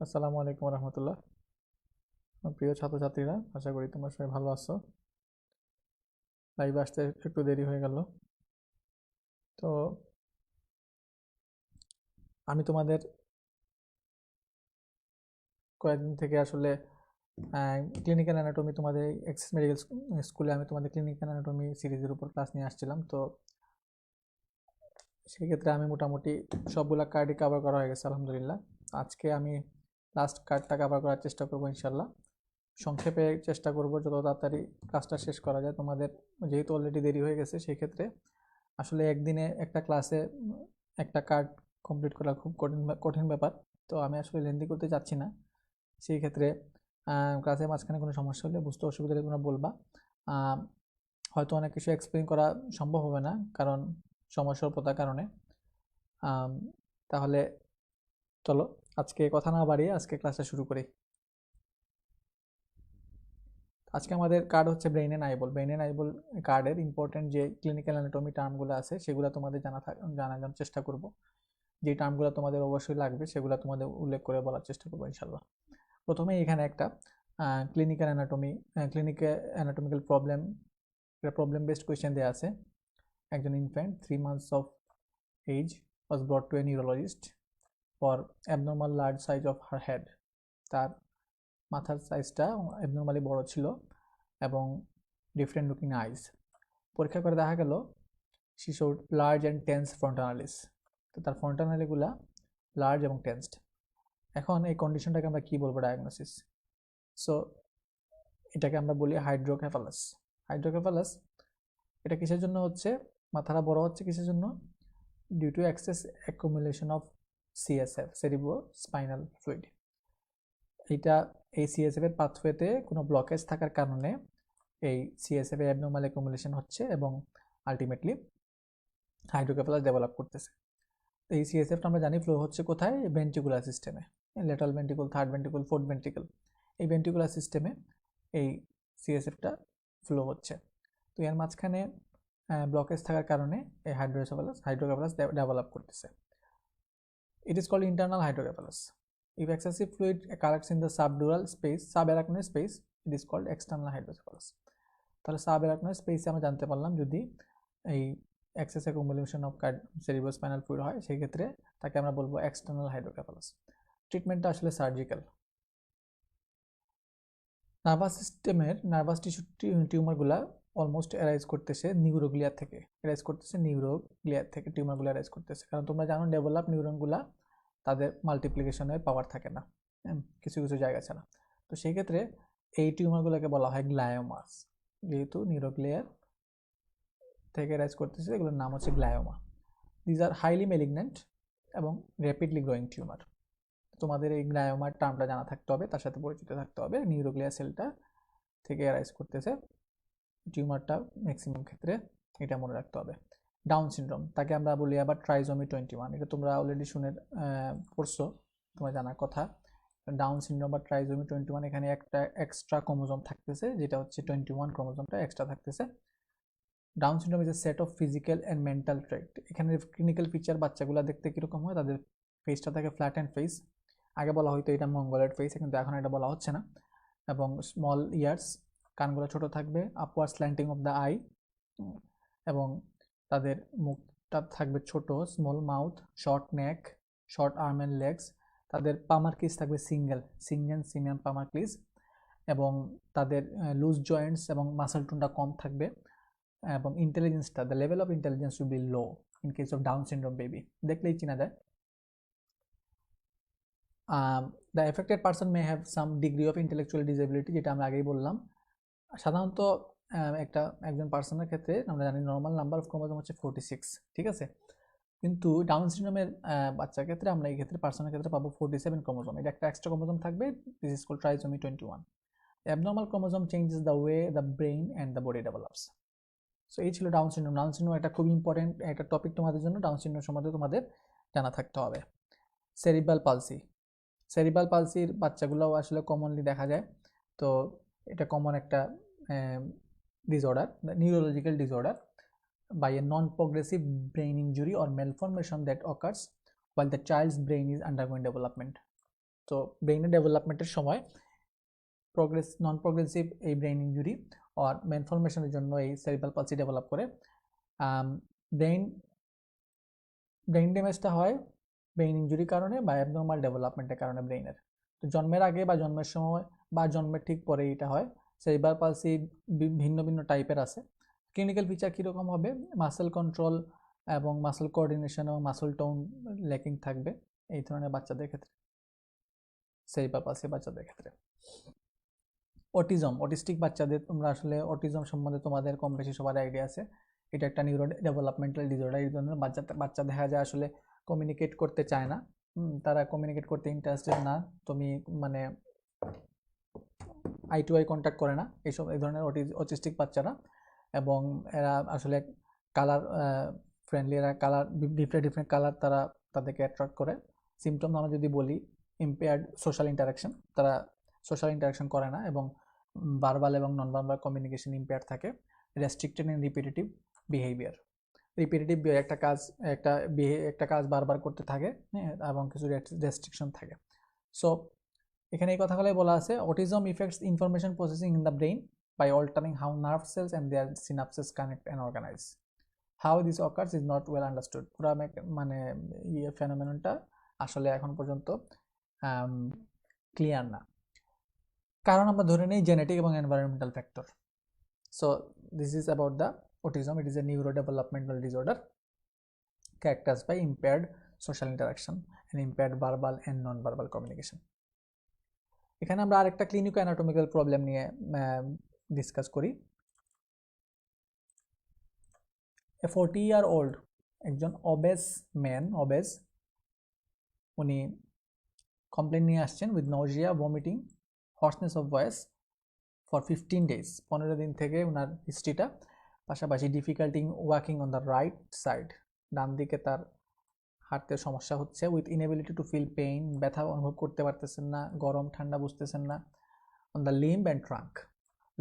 আসসালামু আলাইকুম রহমতুল্লাহ। প্রিয় ছাত্রছাত্রীরা, আশা করি তোমরা সবাই ভালো আছো। লাইভে আসতে একটু দেরি হয়ে গেল। তো আমি তোমাদের কয়েকদিন থেকে আসলে ক্লিনিক্যাল অ্যানাটমি, তোমাদের এক্সেস মেডিকেল স্কুলে আমি তোমাদের ক্লিনিক্যাল অ্যানাটমি সিরিজের উপর ক্লাস নিয়ে আসছিলাম। তো সেই ক্ষেত্রে আমি মোটামুটি সবগুলা কার্ডই কভার করা হয়ে গেছে আলহামদুলিল্লাহ। আজকে আমি লাস্ট কার্ডটা কভার করার চেষ্টা করবো ইনশাল্লাহ। সংক্ষেপে চেষ্টা করব যত তাড়াতাড়ি কাজটা শেষ করা যায়। তোমাদের যেহেতু অলরেডি দেরি হয়ে গেছে, সেই ক্ষেত্রে আসলে একদিনে একটা ক্লাসে একটা কার্ড কমপ্লিট করা খুব কঠিন কঠিন ব্যাপার। তো আমি আসলে লেন্দি করতে চাচ্ছি না। সেই ক্ষেত্রে ক্লাসের মাঝখানে কোনো সমস্যা হলে, বুঝতে অসুবিধা হলে তোমরা বলবা। হয়তো অনেক কিছু এক্সপ্লেন করা সম্ভব হবে না, কারণ সময় স্বল্পতার কারণে। তাহলে চলো আজকে কথা না বাড়িয়ে আজকে ক্লাসটা শুরু করি। আজকে আমাদের কার্ড হচ্ছে brain and eyeball. Brain and eyeball কার্ডের ইম্পর্টেন্ট যে ক্লিনিক্যাল অ্যানাটমি টার্মগুলো আছে সেগুলো তোমাদের জানার চেষ্টা করব। যে টার্মগুলো তোমাদের অবশ্যই লাগবে সেগুলো তোমাদের উল্লেখ করে বলার চেষ্টা করবো ইনশাল্লাহ। প্রথমে এখানে একটা clinical anatomy, clinical anatomical problem, problem based question দেওয়া আছে। একজন infant 3 months of age was brought to a neurologist for abnormal large size of her head. তার মাথার সাইজটা অ্যাবনর্মালি বড় ছিল এবং ডিফারেন্ট লুকিং আইস। পরীক্ষা করে দেখা গেল she showed large and tense fontanelles. তো তার ফ্রন্টানালিগুলা লার্জ এবং টেন্সড। এখন এই কন্ডিশনটাকে আমরা কি বলবো ডায়াগনোসিস? সো এটাকে আমরা বলি হাইড্রোকেফালাস। হাইড্রোকেফালাস এটা কিসের জন্য হচ্ছে? মাথাটা বড় হচ্ছে কিসের জন্য? Due to excess accumulation of CSF, cerebrospinal fluid. এই সিএসএফ এর পাথওয়েতে কোনো ব্লকেজ থাকার কারণে এই সিএসএফ এর অ্যাবনর্মাল অ্যাকুমুলেশন হচ্ছে এবং আলটিমেটলি হাইড্রোকেফালাস ডেভেলপ করতেছে। এই সিএসএফটা আমরা জানি ফ্লো হচ্ছে কোথায়? ভেন্ট্রিকুলার সিস্টেমে, lateral ventricle, third ventricle, fourth ventricle. এই ভেন্ট্রিকুলার সিস্টেমে এই সিএসএফটা ফ্লো হচ্ছে। তো এর মাঝখানে ব্লকেজ থাকার কারণে এই হাইড্রোকেফালাস ডেভেলপ করতেছে। It is called internal hydrocephalus. If excessive fluid collects in the subdural space, subarachnoid space, it is called external hydrocephalus. তাহলে সাবআরাকনয়েড স্পেসে আমরা জানতে পারলাম যদি এই excess accumulation of cerebrospinal fluid হয়, সেই ক্ষেত্রে তাকে আমরা বলবো এক্সটার্নাল হাইড্রোকেফালাস। ট্রিটমেন্টটা আসলে সার্জিক্যাল। নার্ভাস সিস্টেমের নার্ভাস টিস্যু টিউমারগুলা অলমোস্ট অ্যারাইজ করতেছে নিউরোগ্লিয়ার থেকে। টিউমারগুলো অ্যারাইজ করতেছে, কারণ তোমরা জানো ডেভেলপ নিউরনগুলা তাদের মাল্টিপ্লিকেশনের পাওয়ার থাকে না কিছু কিছু জায়গা ছাড়া। তো সেই ক্ষেত্রে এই টিউমারগুলোকে বলা হয় গ্লায়োমাস। যেহেতু নিউরোগ্লিয়ার থেকে রাইজ করতেছে, এগুলোর নাম হচ্ছে গ্লায়োমা। দিজ আর হাইলি ম্যালিগন্যান্ট এবং র্যাপিডলি গ্রোয়িং টিউমার। তোমাদের এই গ্লায়োমার টার্মটা জানা থাকতে হবে, তার সাথে পরিচিত থাকতে হবে। নিউরোগ্লিয়ার সেলটা থেকে রাইজ করতেছে টিউমারটা, ম্যাক্সিমাম ক্ষেত্রে এটা মনে রাখতে হবে। ডাউন সিনড্রোম, তাকে আমরা বলি আবার ট্রাইজোমি 21। এটা তোমরা অলরেডি শুনে পড়ছো, তোমার জানার কথা। ডাউন সিনড্রোম বা ট্রাইজোমি 21, এখানে একটা এক্সট্রা ক্রোমোজোম থাকতেছে, যেটা হচ্ছে 21 ক্রোমোজোমটা এক্সট্রা থাকতেছে। Down syndrome is a set of physical and mental trait. এখানে ক্লিনিক্যাল ফিচার বাচ্চাগুলো দেখতে কীরকম হয়? তাদের ফেসটা থাকে ফ্ল্যাট অ্যান্ড ফেস। আগে বলা হয়তো এটা মঙ্গলের ফেস, কিন্তু এখন এটা বলা হচ্ছে না। এবং স্মল ইয়ার্স, কানগুলো ছোট থাকবে। Upward slanting of the eye, এবং তাদের মুখটা থাকবে ছোট, small mouth, short neck, short arm and legs. তাদের পামার ক্লিজ থাকবে সিমিয়ান পামার ক্লিজ, এবং তাদের লুজ জয়েন্টস এবং মাসল টোনটা কম থাকবে। এবং ইন্টেলিজেন্সটা, the level of intelligence will be low in case of Down syndrome baby. দেখলেই চেনা যায়। The affected person may have some degree of intellectual disability, যেটা আমরা আগেই বললাম। সাধারণত একজন পার্সনের ক্ষেত্রে আমরা জানি নর্মাল নাম্বার অফ ক্রোমোজোম হচ্ছে 46, ঠিক আছে? কিন্তু ডাউন সিনড্রোমের বাচ্চার ক্ষেত্রে আমরা এই ক্ষেত্রে পার্সনের ক্ষেত্রে পাবো 47 ক্রোমোজোম। এটা একটা এক্সট্রা ক্রোমোজোম থাকবে। This is called trisomy 21. Abnormal chromosome changes the way the brain and the body develops. So এই ছিল ডাউন সিনড্রোম। ডাউন সিনড্রোম একটা খুব ইম্পর্টেন্ট একটা টপিক তোমাদের জন্য। ডাউন সিনড্রোম সম্বন্ধে তোমাদের জানা থাকতে হবে। সেরিব্রাল পালসির বাচ্চাগুলোও আসলে কমনলি দেখা যায়। তো এটা কমন একটা disorder, neurological disorder by a non-progressive brain injury or malformation that occurs while the child's brain is undergoing development. তো ব্রেইনের ডেভেলপমেন্টের সময় নন প্রোগ্রেসিভ এই ব্রেইন ইঞ্জুরি আর ম্যালফরমেশনের জন্য এই সেরিব্রাল পালসি ডেভেলপ করে। ব্রেইন ড্যামেজটা হয় ব্রেইন ইঞ্জুরির কারণে বা অ্যাবনর্মাল ডেভেলপমেন্টের কারণে ব্রেইনের। তো জন্মের আগে বা জন্মের সময় বা জন্মের ঠিক পরে এটা হয়। সেরিব্রাল পালসি ভিন্ন ভিন্ন টাইপের আছে। ক্লিনিক্যাল ফিচার কীরকম হবে? মাসেল কন্ট্রোল এবং মাসেল কোঅর্ডিনেশন এবং মাসেল টোন ল্যাকিং থাকবে এই ধরনের বাচ্চাদের ক্ষেত্রে, সেরিব্রাল পালসি বাচ্চাদের ক্ষেত্রে। অটিস্টিক বাচ্চাদের, তোমরা আসলে অটিজম সম্বন্ধে তোমাদের কম বেশি সবার আইডিয়া আছে। এটা একটা নিউরো ডেভেলপমেন্টাল ডিসঅর্ডার। এই ধরনের বাচ্চা দেখা যায় আসলে কমিউনিকেট করতে চায় না, তারা কমিউনিকেট করতে ইন্টারেস্টেড না, তুমি মানে আই টু আই কন্ট্যাক্ট করে না এই ধরনের অটিস্টিক বাচ্চারা। এবং এরা আসলে কালার ফ্রেন্ডলি, এরা কালার ডিফারেন্ট কালার তারা তাদেরকে অ্যাট্রাক্ট করে। সিমটম আমরা যদি বলি, ইম্পেয়ার্ড সোশ্যাল ইন্টারাকশন, তারা সোশ্যাল ইন্টারাকশন করে না এবং ভার্বাল এবং নন ভার্বাল কমিউনিকেশন ইম্পেয়ার থাকে। রেস্ট্রিক্টেড এন্ড রিপিটেটিভ বিহেভিয়ার, একটা কাজ বারবার করতে থাকে, হ্যাঁ, এবং কিছু রেস্ট্রিকশন থাকে। সো এখানে এই কথাগুলোই বলা আছে, autism affects information processing in the brain by altering how nerve cells and their synapses connect and organize. How this occurs is not well understood. পুরো মানে ফেনোমেননটা আসলে এখন পর্যন্ত ক্লিয়ার না, কারণ আমরা ধরে নিই জেনেটিক এবং environmental factor. So this is about the autism. It is a neurodevelopmental disorder characterized by impaired social interaction and impaired verbal and non-verbal communication. এখানে আমরা আরেকটা ক্লিনিকো অ্যানাটমিক্যাল প্রবলেম নিয়ে ডিসকাস করি। এ 40-year-old একজন অবেজ ম্যান, উনি complain নিয়ে আসছেন with nausea, vomiting, hoarseness of voice for 15 days, 15 দিন থেকে ওনার হিস্ট্রিটা। পাশাপাশি difficulty walking on the right side, ডান দিকে তার হাঁটতে সমস্যা হচ্ছে। With inability to feel pain, ব্যথা অনুভব করতে পারতেছেন না, গরম ঠান্ডা বুঝতেছেন না। On the limb and trunk,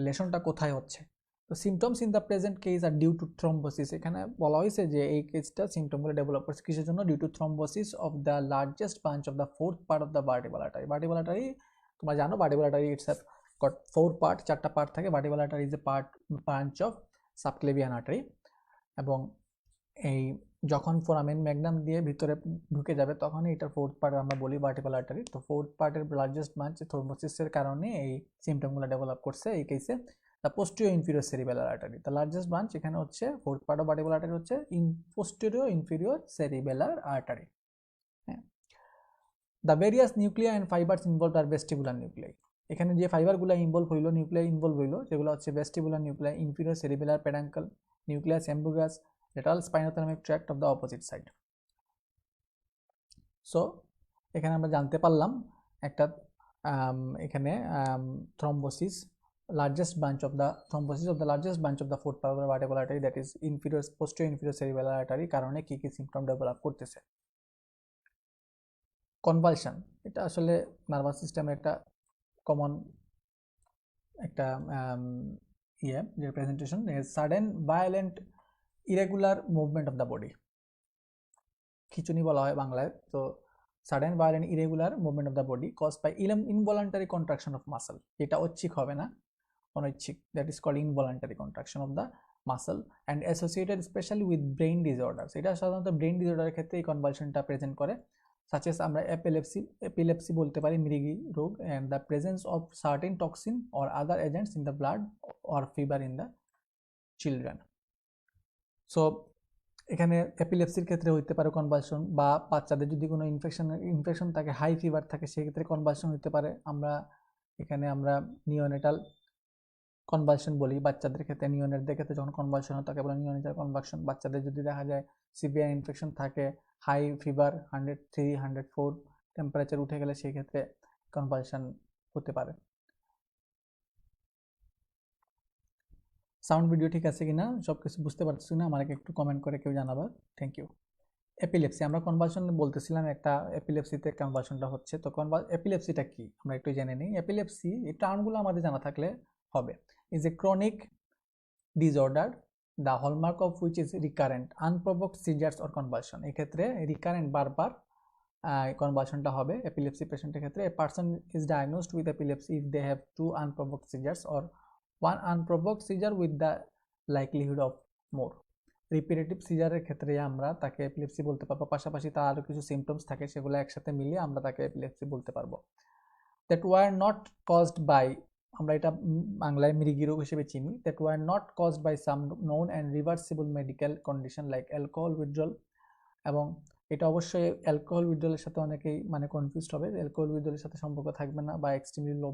লেশনটা কোথায় হচ্ছে? তো symptoms in the present case are due to thrombosis. এখানে বলা হয়েছে যে এই কেসটা সিমটমগুলো ডেভেলপ করছে কিসের জন্য? Due to thrombosis of the largest branch of the fourth part of the vertebral artery. Vertebral artery তোমরা জানো, vertebral artery it's got 4 part, 4টা পার্ট থাকে। Vertebral artery is a branch of subclavian artery. এবং এই যখন foramen magnum দিয়ে ভিতরে ঢুকে যাবে তখনই এটার 4th পার্ট আমরা বলি ভার্টিব্রাল আর্টারি। তো 4th পার্টের লার্জেস্ট ব্রাঞ্চ থ্রম্বোসিসের কারণে এই সিমটমগুলো ডেভেলপ করছে। এই কেসে the posterior inferior cerebellar artery, the largest branch এখানে হচ্ছে 4th part of vertebral artery হচ্ছে পোস্টেরিয়র ইনফিরিয়র সেরিবেলার আর্টারি। হ্যাঁ, the various nuclei and fibres involve are vestibular nuclei. এখানে যে ফাইবারগুলো নিউক্লিয়াই ইনভলভ হইলো যেগুলো হচ্ছে vestibular nuclei, inferior cerebellar peduncle nucleus, ambiguus, lateral spinothalamic tract of the opposite side. So এখানে আমরা জানতে পারলাম একটা এখানে thrombosis largest branch of the largest branch of the fourth part of the vertebral artery, that is posterior inferior cerebellar artery কারণে কি কি symptom develop করতেছে। কনভালশন, এটা আসলে নার্ভাস সিস্টেমের একটা কমন একটা representation. Sudden violent irregular movement of the body, খিচুনি বলা হয় বাংলায়। তো sudden violent irregular movement of the body cause by involuntary contraction of muscle, এটা ঐচ্ছিক হবে না, অনৈচ্ছিক, that is called involuntary contraction of the muscle and associated specially with brain disorders. এটা সাধারণত ব্রেইন ডিসঅর্ডারের ক্ষেত্রে এই কনভালশনটা প্রেজেন্ট করে, সাচ এস আমরা এপিলেপসি বলতে পারি, মৃগী রোগ, and the presence of certain toxin or other agents in the blood or fever in the children. So এখানে এপিলেপসির ক্ষেত্রে হইতে পারে কনভালশন, বা বাচ্চাদের যদি কোনো ইনফেকশন থাকে, হাই ফিভার থাকে, সেক্ষেত্রে কনভালশন হতে পারে। আমরা নিওনেটাল কনভালশন বলি বাচ্চাদের ক্ষেত্রে। নিওনেটদের ক্ষেত্রে যখন কনভালশন হয় তাকে বলে নিওনেটাল কনভালশন। বাচ্চাদের যদি দেখা যায় সিভিয়ার ইনফেকশন থাকে, হাই ফিভার 103, 104 টেম্পারেচার উঠে গেলে সেই ক্ষেত্রে কনভালশন হতে পারে। সাউন্ড ভিডিও ঠিক আছে কিনা, সব কিছু বুঝতে পারছি না, আমাকে একটু কমেন্ট করে কেউ জানাবা। Thank you. এপিলেপসি, আমরা কনভালশন বলতেছিলাম, একটা এপিলেপসিতে কনভালশনটা হচ্ছে। তো এপিলেপসিটা কি আমরা একটু জেনে নিই। এপিলেপসি এই টার্মগুলো আমাদের জানা থাকলে হবে। Is a chronic disorder the hallmark of which is recurrent unprovoked seizures or convulsion. এক্ষেত্রে রিকারেন্ট বারবার কনভার্সনটা হবে এপিলেপসি পেশেন্টের ক্ষেত্রে। A person is diagnosed with epilepsy if they have 2 unprovoked seizures or 1 unprovoked seizure with the likelihood of more. Repetitive সিজারের ক্ষেত্রে আমরা তাকে এপিলেপসি বলতে পারবো, পাশাপাশি তার আরও কিছু সিমটমস থাকে, সেগুলো একসাথে মিলিয়ে আমরা তাকে এপিলেপসি বলতে পারবো। That were not caused by, আমরা এটা বাংলায় মৃগী রোগ হিসেবে চিনি, that were not caused by some known and reversible medical condition like alcohol withdrawal. এবং এটা অবশ্যই অ্যালকোহল উইথড্রলের সাথে অনেকেই মানে কনফিউজড হবে, অ্যালকোহল উইথড্রলের সাথে সম্পর্ক থাকবে না, বা এক্সট্রিমলি লো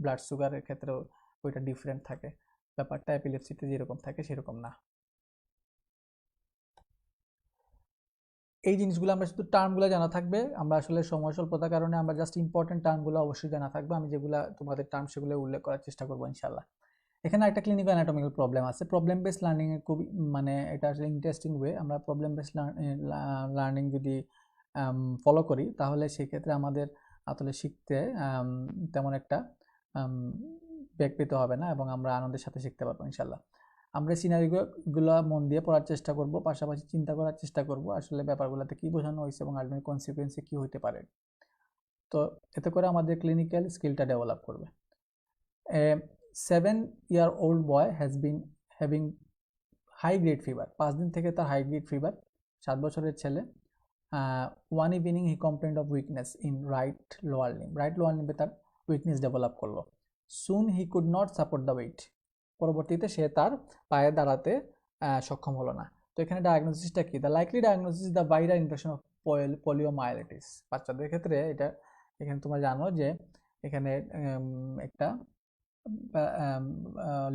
ব্লাড সুগারের ক্ষেত্রেও ওইটা ডিফারেন্ট থাকে, ব্যাপারটা এপিলেপসিতে যেরকম থাকে সেরকম না। এই জিনিসগুলো আমরা শুধু টার্মগুলো জানা থাকবে, আমরা আসলে সময় স্বল্পতার কারণে আমরা জাস্ট ইম্পর্টেন্ট টার্মগুলো অবশ্যই জানা থাকবে, আমি যেগুলো তোমাদের টার্ম সেগুলো উল্লেখ করার চেষ্টা করবো ইনশাল্লাহ। এখানে একটা ক্লিনিক্যাল অ্যানাটমিক্যাল প্রবলেম আছে, প্রবলেম বেস লার্নিংয়ে খুবই মানে এটা আসলে ইন্টারেস্টিং ওয়ে। আমরা প্রবলেম বেস লার্নিং যদি ফলো করি তাহলে সেক্ষেত্রে আমাদের আসলে শিখতে তেমন একটা ব্যাক পেতে হবে না, এবং আমরা আনন্দের সাথে শিখতে পারবো ইনশাল্লাহ। আমরা সিনারিগুলো মন দিয়ে পড়ার চেষ্টা করব, পাশাপাশি চিন্তা করার চেষ্টা করব আসলে ব্যাপারগুলোতে কী বোঝানো হয়েছে এবং আলটিমেট কনসিকুয়েন্সে কী হতে পারে। তো এতে করে আমাদের ক্লিনিক্যাল স্কিলটা ডেভেলপ করবে। 7-year-old boy has been having high grade fever, 5 দিন থেকে তার হাই গ্রেড ফিভার, 7 বছরের ছেলে। One evening he complained of weakness in right lower limb, right lower লিম্বে তার উইকনেস ডেভেলপ করলো। Soon he could not support the weight, পরবর্তীতে সে তার পায়ে দাঁড়াতে সক্ষম হলো না। তো এখানে ডায়াগনোসিসটা কি? The likely diagnosis the viral infection of poliomyelitis. বাচ্চাদের ক্ষেত্রে এটা এখানে তোমরা জানো যে এখানে একটা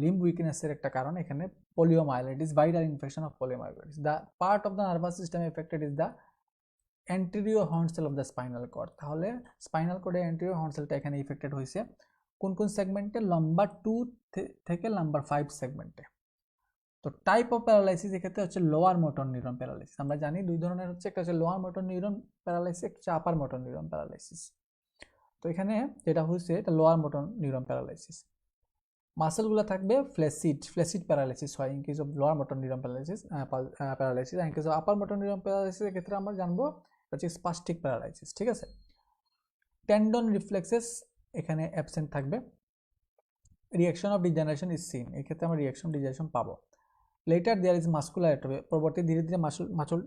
লিম্ব উইকনেসের একটা কারণ এখানে poliomyelitis, viral infection of poliomyelitis. The part of the nervous system affected is the anterior horn cell of the spinal cord. তাহলে স্পাইনাল কর্ডের অ্যান্টেরিয়র হর্ন সেলটা এখানে ইফেক্টেড হয়েছে কোন কোন সেগমেন্টে? নাম্বার 2 থেকে নাম্বার 5 সেগমেন্টে। তো টাইপ অফ প্যারালাইসিস এক্ষেত্রে হচ্ছে লোয়ার মোটর নিউরন প্যারালাইসিস। আমরা জানি দুই ধরনের হচ্ছে, একটা হচ্ছে লোয়ার মোটর নিউরন প্যারালাইসিস, একটা হচ্ছে আপার মোটর নিউরন প্যারালাইসিস। তো এখানে যেটা হচ্ছে এটা লোয়ার মোটর নিউরন প্যারালাইসিস। মাসেলগুলো থাকবে ফ্ল্যাসিড প্যারালাইসিস হয় in case of lower motor neuron paralysis, in case of upper motor neuron প্যারালাইসিসের ক্ষেত্রে আমরা জানবো হচ্ছে স্পাস্টিক প্যারালাইসিস। ঠিক আছে, টেন্ডন রিফ্লেক্সেস এখানে অ্যাবসেন্ট থাকবে। Reaction of degeneration is seen, এই ক্ষেত্রে আমরা রিঅ্যাকশন ডিজেনারেশন পাবো। Later there is muscular atrophy, পরবর্তী ধীরে ধীরে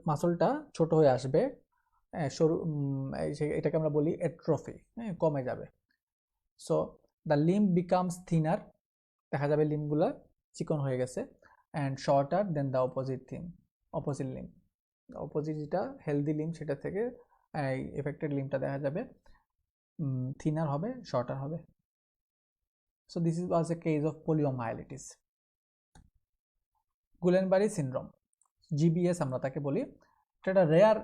মাসলটা ছোট হয়ে আসবে, সরু, এটাকে আমরা বলি অ্যাট্রফি, কমে যাবে। So the limb becomes thinner, দেখা যাবে লিম্বগুলো চিকন হয়ে গেছে, and shorter than the opposite limb. Opposite যেটা হেলদি লিম্ব সেটা থেকে এফেক্টেড লিম্বটা দেখা যাবে থিনার হবে, শর্টার হবে। So this was a case of poliomyelitis. Guillain Barre syndrome, GBS আমরা তাকে বলি, এটা একটা রেয়ার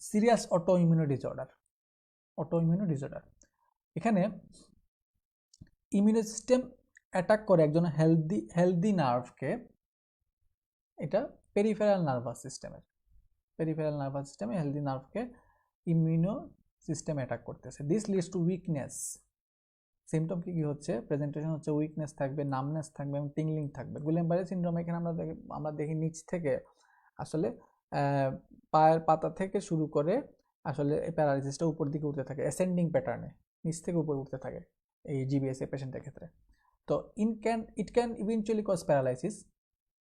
সিরিয়াস অটোইমিউন ডিসঅর্ডার। এখানে ইমিউনো সিস্টেম অ্যাটাক করে একজন হেলদি নার্ভকে, এটা পেরিফেরাল নার্ভাস সিস্টেমে হেলদি নার্ভকে ইমিউনো সিস্টেম অ্যাটাক করতেছে। This leads to weakness. Symptom কি হচ্ছে? প্রেজেন্টেশন হচ্ছে উইকনেস থাকবে, নামনেস থাকবে এবং টিংলিং থাকবে। গুলেনবারি সিনড্রোম এখানে আমরা দেখি নিচ থেকে আসলে পায়ের পাতা থেকে শুরু করে আসলে এই প্যারালাইসিসটা উপর দিকে উঠতে থাকে, অ্যাসেন্ডিং প্যাটার্নে নিচ থেকে উপরে উঠতে থাকে এই জিবিএস এ পেশেন্টের ক্ষেত্রে। তো it can eventually cause paralysis.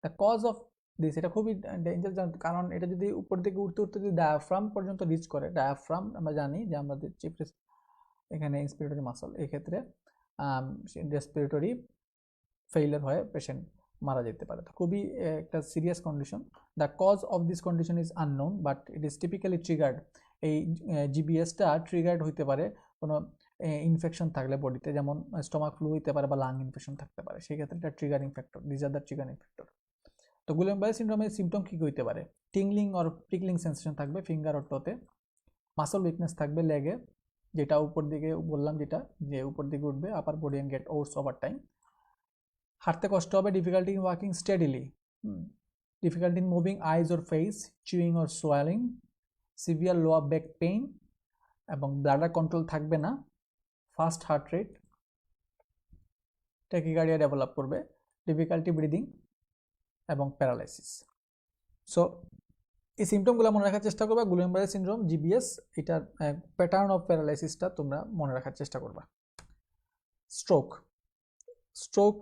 The cause of this, এটা খুবই ডেঞ্জার, কারণ এটা যদি উপর দিকে উঠতে উঠতে যদি ডায়াফ্রাম পর্যন্ত রিচ করে, ডায়াফ্রাম আমরা জানি যে আমাদের এখানে ইন্সপিরেটরি মাসল, এই ক্ষেত্রে রেসপিরেটরি ফেইলিয়ার হয়ে পেশেন্ট মারা যেতে পারে। তো খুবই একটা serious condition. The cause of this condition is unknown but it is typically triggered. এই জিবিএসটা ট্রিগার্ড হইতে পারে কোনো ইনফেকশন থাকলে বডিতে, যেমন স্টমাক ফ্লু হইতে পারে বা লাং ইনফেকশন থাকতে পারে, সেই ক্ষেত্রে এটা triggering factor. This are the triggering factor. তো গুলেনবারি সিনড্রোমের সিমটম কী হইতে পারে? টিংলিং অর প্রিকলিং সেন্সেশন থাকবে ফিঙ্গার অর টোতে, মাসল উইকনেস থাকবে লেগে, যেটা উপর দিকে বললাম, যেটা যে উপর দিকে উঠবে, upper body and get worse over time. হাঁটতে কষ্ট হবে, difficulty in walking steadily, difficulty in moving eyes or face, chewing or swallowing, severe lower back pain, এবং ব্লাডার কন্ট্রোল থাকবে না, fast heart rate, tachycardia develop করবে, difficulty breathing এবং paralysis. So এই সিমটমগুলো মনে রাখার চেষ্টা করবা। গুলেন বারে সিনড্রোম, জিবিএস, এটার প্যাটার্ন অফ প্যারালাইসিসটা তোমরা মনে রাখার চেষ্টা করবা। স্ট্রোক, স্ট্রোক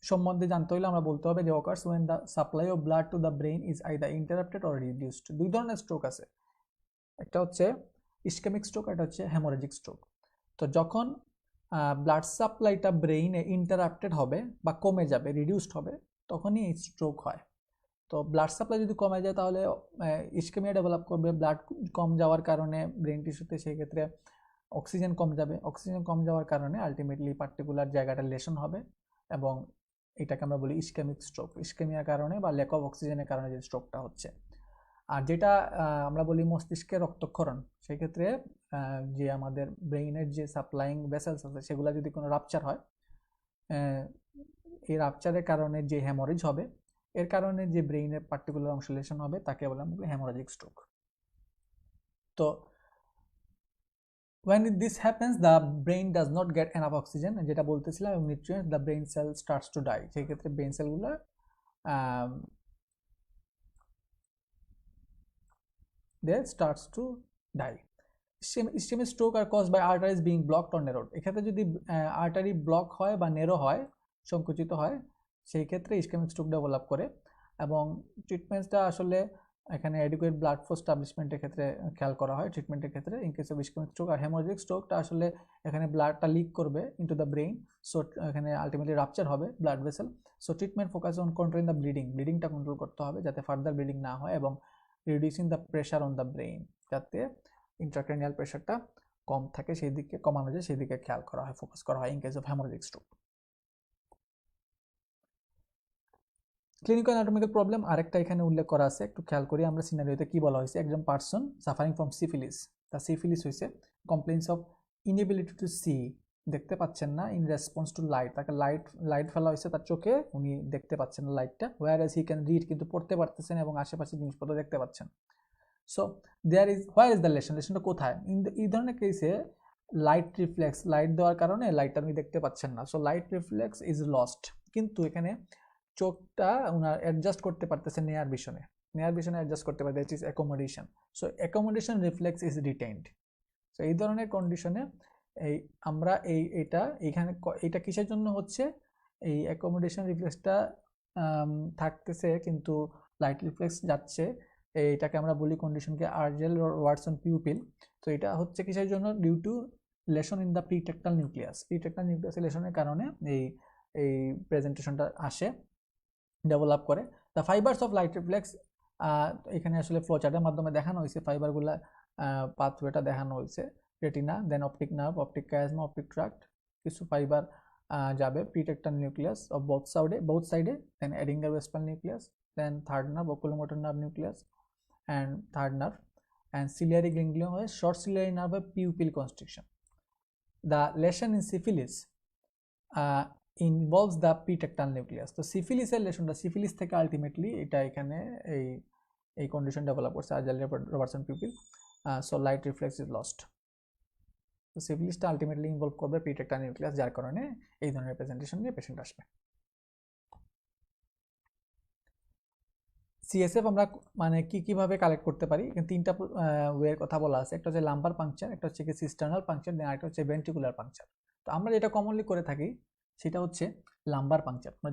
সম্বন্ধে জানতে হলে আমরা বলতে হবে যে occurs when the supply of blood to the brain is either interrupted or reduced। দুই ধরনের স্ট্রোক আছে, একটা হচ্ছে ইসকেমিক স্ট্রোক, একটা হচ্ছে হেমোরেজিক স্ট্রোক। তো যখন ব্লাড সাপ্লাইটা ব্রেইনে ইন্টারাপ্টেড হবে বা কমে যাবে, রিডিউসড হবে, তখনই স্ট্রোক হয়। তো ব্লাড সাপ্লাই যদি কমে যায় তাহলে ইসকেমিয়া ডেভেলপ করবে। ব্লাড কম যাওয়ার কারণে ব্রেন টিস্যুতে সেই ক্ষেত্রে অক্সিজেন কম যাবে। অক্সিজেন কম যাওয়ার কারণে আলটিমেটলি পার্টিকুলার জায়গাটা লেশন হবে এবং এটাকে আমরা বলি ইসকেমিক স্ট্রোক। ইসকেমিয়ার কারণে বা ল্যাক অফ অক্সিজেনের কারণে যে স্ট্রোকটা হচ্ছে। আর যেটা আমরা বলি মস্তিষ্কে রক্তক্ষরণ, সেই ক্ষেত্রে যে আমাদের ব্রেইনের যে সাপ্লাইং ভেসেলস আছে সেগুলো যদি কোনো রাপচার হয়, এই রাপচারের কারণে যে হ্যামোরেজ হবে, এর কারণে যে ব্রেইনের পার্টিকুলার অংশ লেশন হবে তাকে বলে আমরা হ্যামোরেজিক স্ট্রোক। তো when this happens the brain does not get enough oxygen, যেটা বলতেছিলাম, এবং nutrients, the brain cell starts to die। সেই ক্ষেত্রে ব্রেন সেলগুলো they starts to die। ischemic stroke are caused by arteries being blocked or narrowed। এক্ষেত্রে যদি artery block হয় বা নেরো হয়, সংকুচিত হয়, সেই ক্ষেত্রে ইসকেমিক স্ট্রোক ডেভেলপ করে। এবং ট্রিটমেন্টটা আসলে এখানে অ্যাডিকুয়েট ব্লাড ফ্লো স্টাবলিশমেন্টের ক্ষেত্রে খেয়াল করা হয় ট্রিটমেন্টের ক্ষেত্রে in case of ischaemic stroke. আর হেমোরেজিক স্ট্রোকটা আসলে এখানে ব্লাডটা লিক করবে ইনটু দ্য ব্রেইন, সো এখানে আলটিমেটলি রাপচার হবে blood vessel. So treatment focus on controlling the ব্লিডিংটা কন্ট্রোল করতে হবে যাতে ফার্দার ব্লিডিং না হয়, এবং reducing the pressure on the brain, যাতে ইন্ট্রাক্রেনিয়াল প্রেশারটা কম থাকে, সেই দিকে কমানো যায়, সেই দিকে খেয়াল করা হয়, ফোকাস করা হয় in case of haemorrhagic stroke. Clinical anatomical problem আরেকটা এখানে উল্লেখ করা আছে, একটু খেয়াল করি আমরা সিনারিওতে কি বলা হয়েছে। একজন পার্সন সাফারিং ফ্রম সিফিলিস, তার সিফিলিস হয়েছে, complaints of inability to see, দেখতে পাচ্ছেন না, ইন রেসপন্স টু লাইট, তাকে লাইট ফেলা হয়েছে তার চোখে, উনি দেখতে পাচ্ছেন না লাইটটা, whereas he can read, কিন্তু পড়তে পারতেছেন এবং আশেপাশে জিনিসপত্র দেখতে পাচ্ছেন। So there is where is the lesion, লেশনটা কোথায়? এই ধরনের কেসে লাইট রিফ্লেক্স, লাইট দেওয়ার কারণে লাইটটা আপনি দেখতে পাচ্ছেন না, so light reflex is lost. কিন্তু এখানে চোখটা ওনার অ্যাডজাস্ট করতে পারতেছে নেয়ার ভিশনে অ্যাডজাস্ট করতে পারতে, it is accommodation. So accommodation reflex is retained. So এই ধরনের কন্ডিশনে আমরা এটা কিসের জন্য হচ্ছে? এই অ্যাকোমোডেশন রিফ্লেক্সটা থাকতেছে কিন্তু লাইট রিফ্লেক্স যাচ্ছে, এইটাকে আমরা বলি কন্ডিশনকে আর্জেল ওয়াটসন পিউপিল। তো এটা হচ্ছে কিসের জন্য? Due to lesion in the pretectal nucleus লেশনের কারণে এই প্রেজেন্টেশনটা আসে, ডেভেলপ করে। The fibres of light reflex, এখানে আসলে ফ্লোচার্টের মাধ্যমে দেখানো হয়েছে ফাইবারগুলা, পাথওয়েটা দেখানো হয়েছে। Retina, then optic nerve, optic chiasma, optic tract, কিছু ফাইবার যাবে প্রিটেক্টাল নিউক্লিয়াস অফ বোথ সাইডে, then Edinger Westphal nucleus, then third nerve, oculomotor nerve nucleus and third nerve, and ciliary ganglion হয় শর্ট সিলিয়ারি নার্ভ হয় pupil constriction. The lesion in syphilis involves the pretectal nucleus. তো সিফিলিসের লেশনটা, syphilis থেকে ultimately এটা এখানে এই condition develop করছে, Argyll Robertson pupil. So light reflex is lost. তো সিফিলিসটা আলটিমেটলি ইনভলভ করবে প্রিটেক্টাল নিউক্লিয়াস, যার কারণে এই ধরনের প্রেজেন্টেশন নিয়ে পেশেন্ট আসবে। সিএসএফ আমরা মানে কিভাবে কালেক্ট করতে পারি? তিনটা ওয়ের কথা বলা আছে, একটা হচ্ছে লাম্বার পাংচার, একটা হচ্ছে সিস্টার্নাল পাংচার, দেন আরেকটা হচ্ছে ভেন্ট্রিকুলার পাংচার। তো আমরা যেটা কমনলি করে থাকি সেটা হচ্ছে লাম্বার পাংচার। তোমরা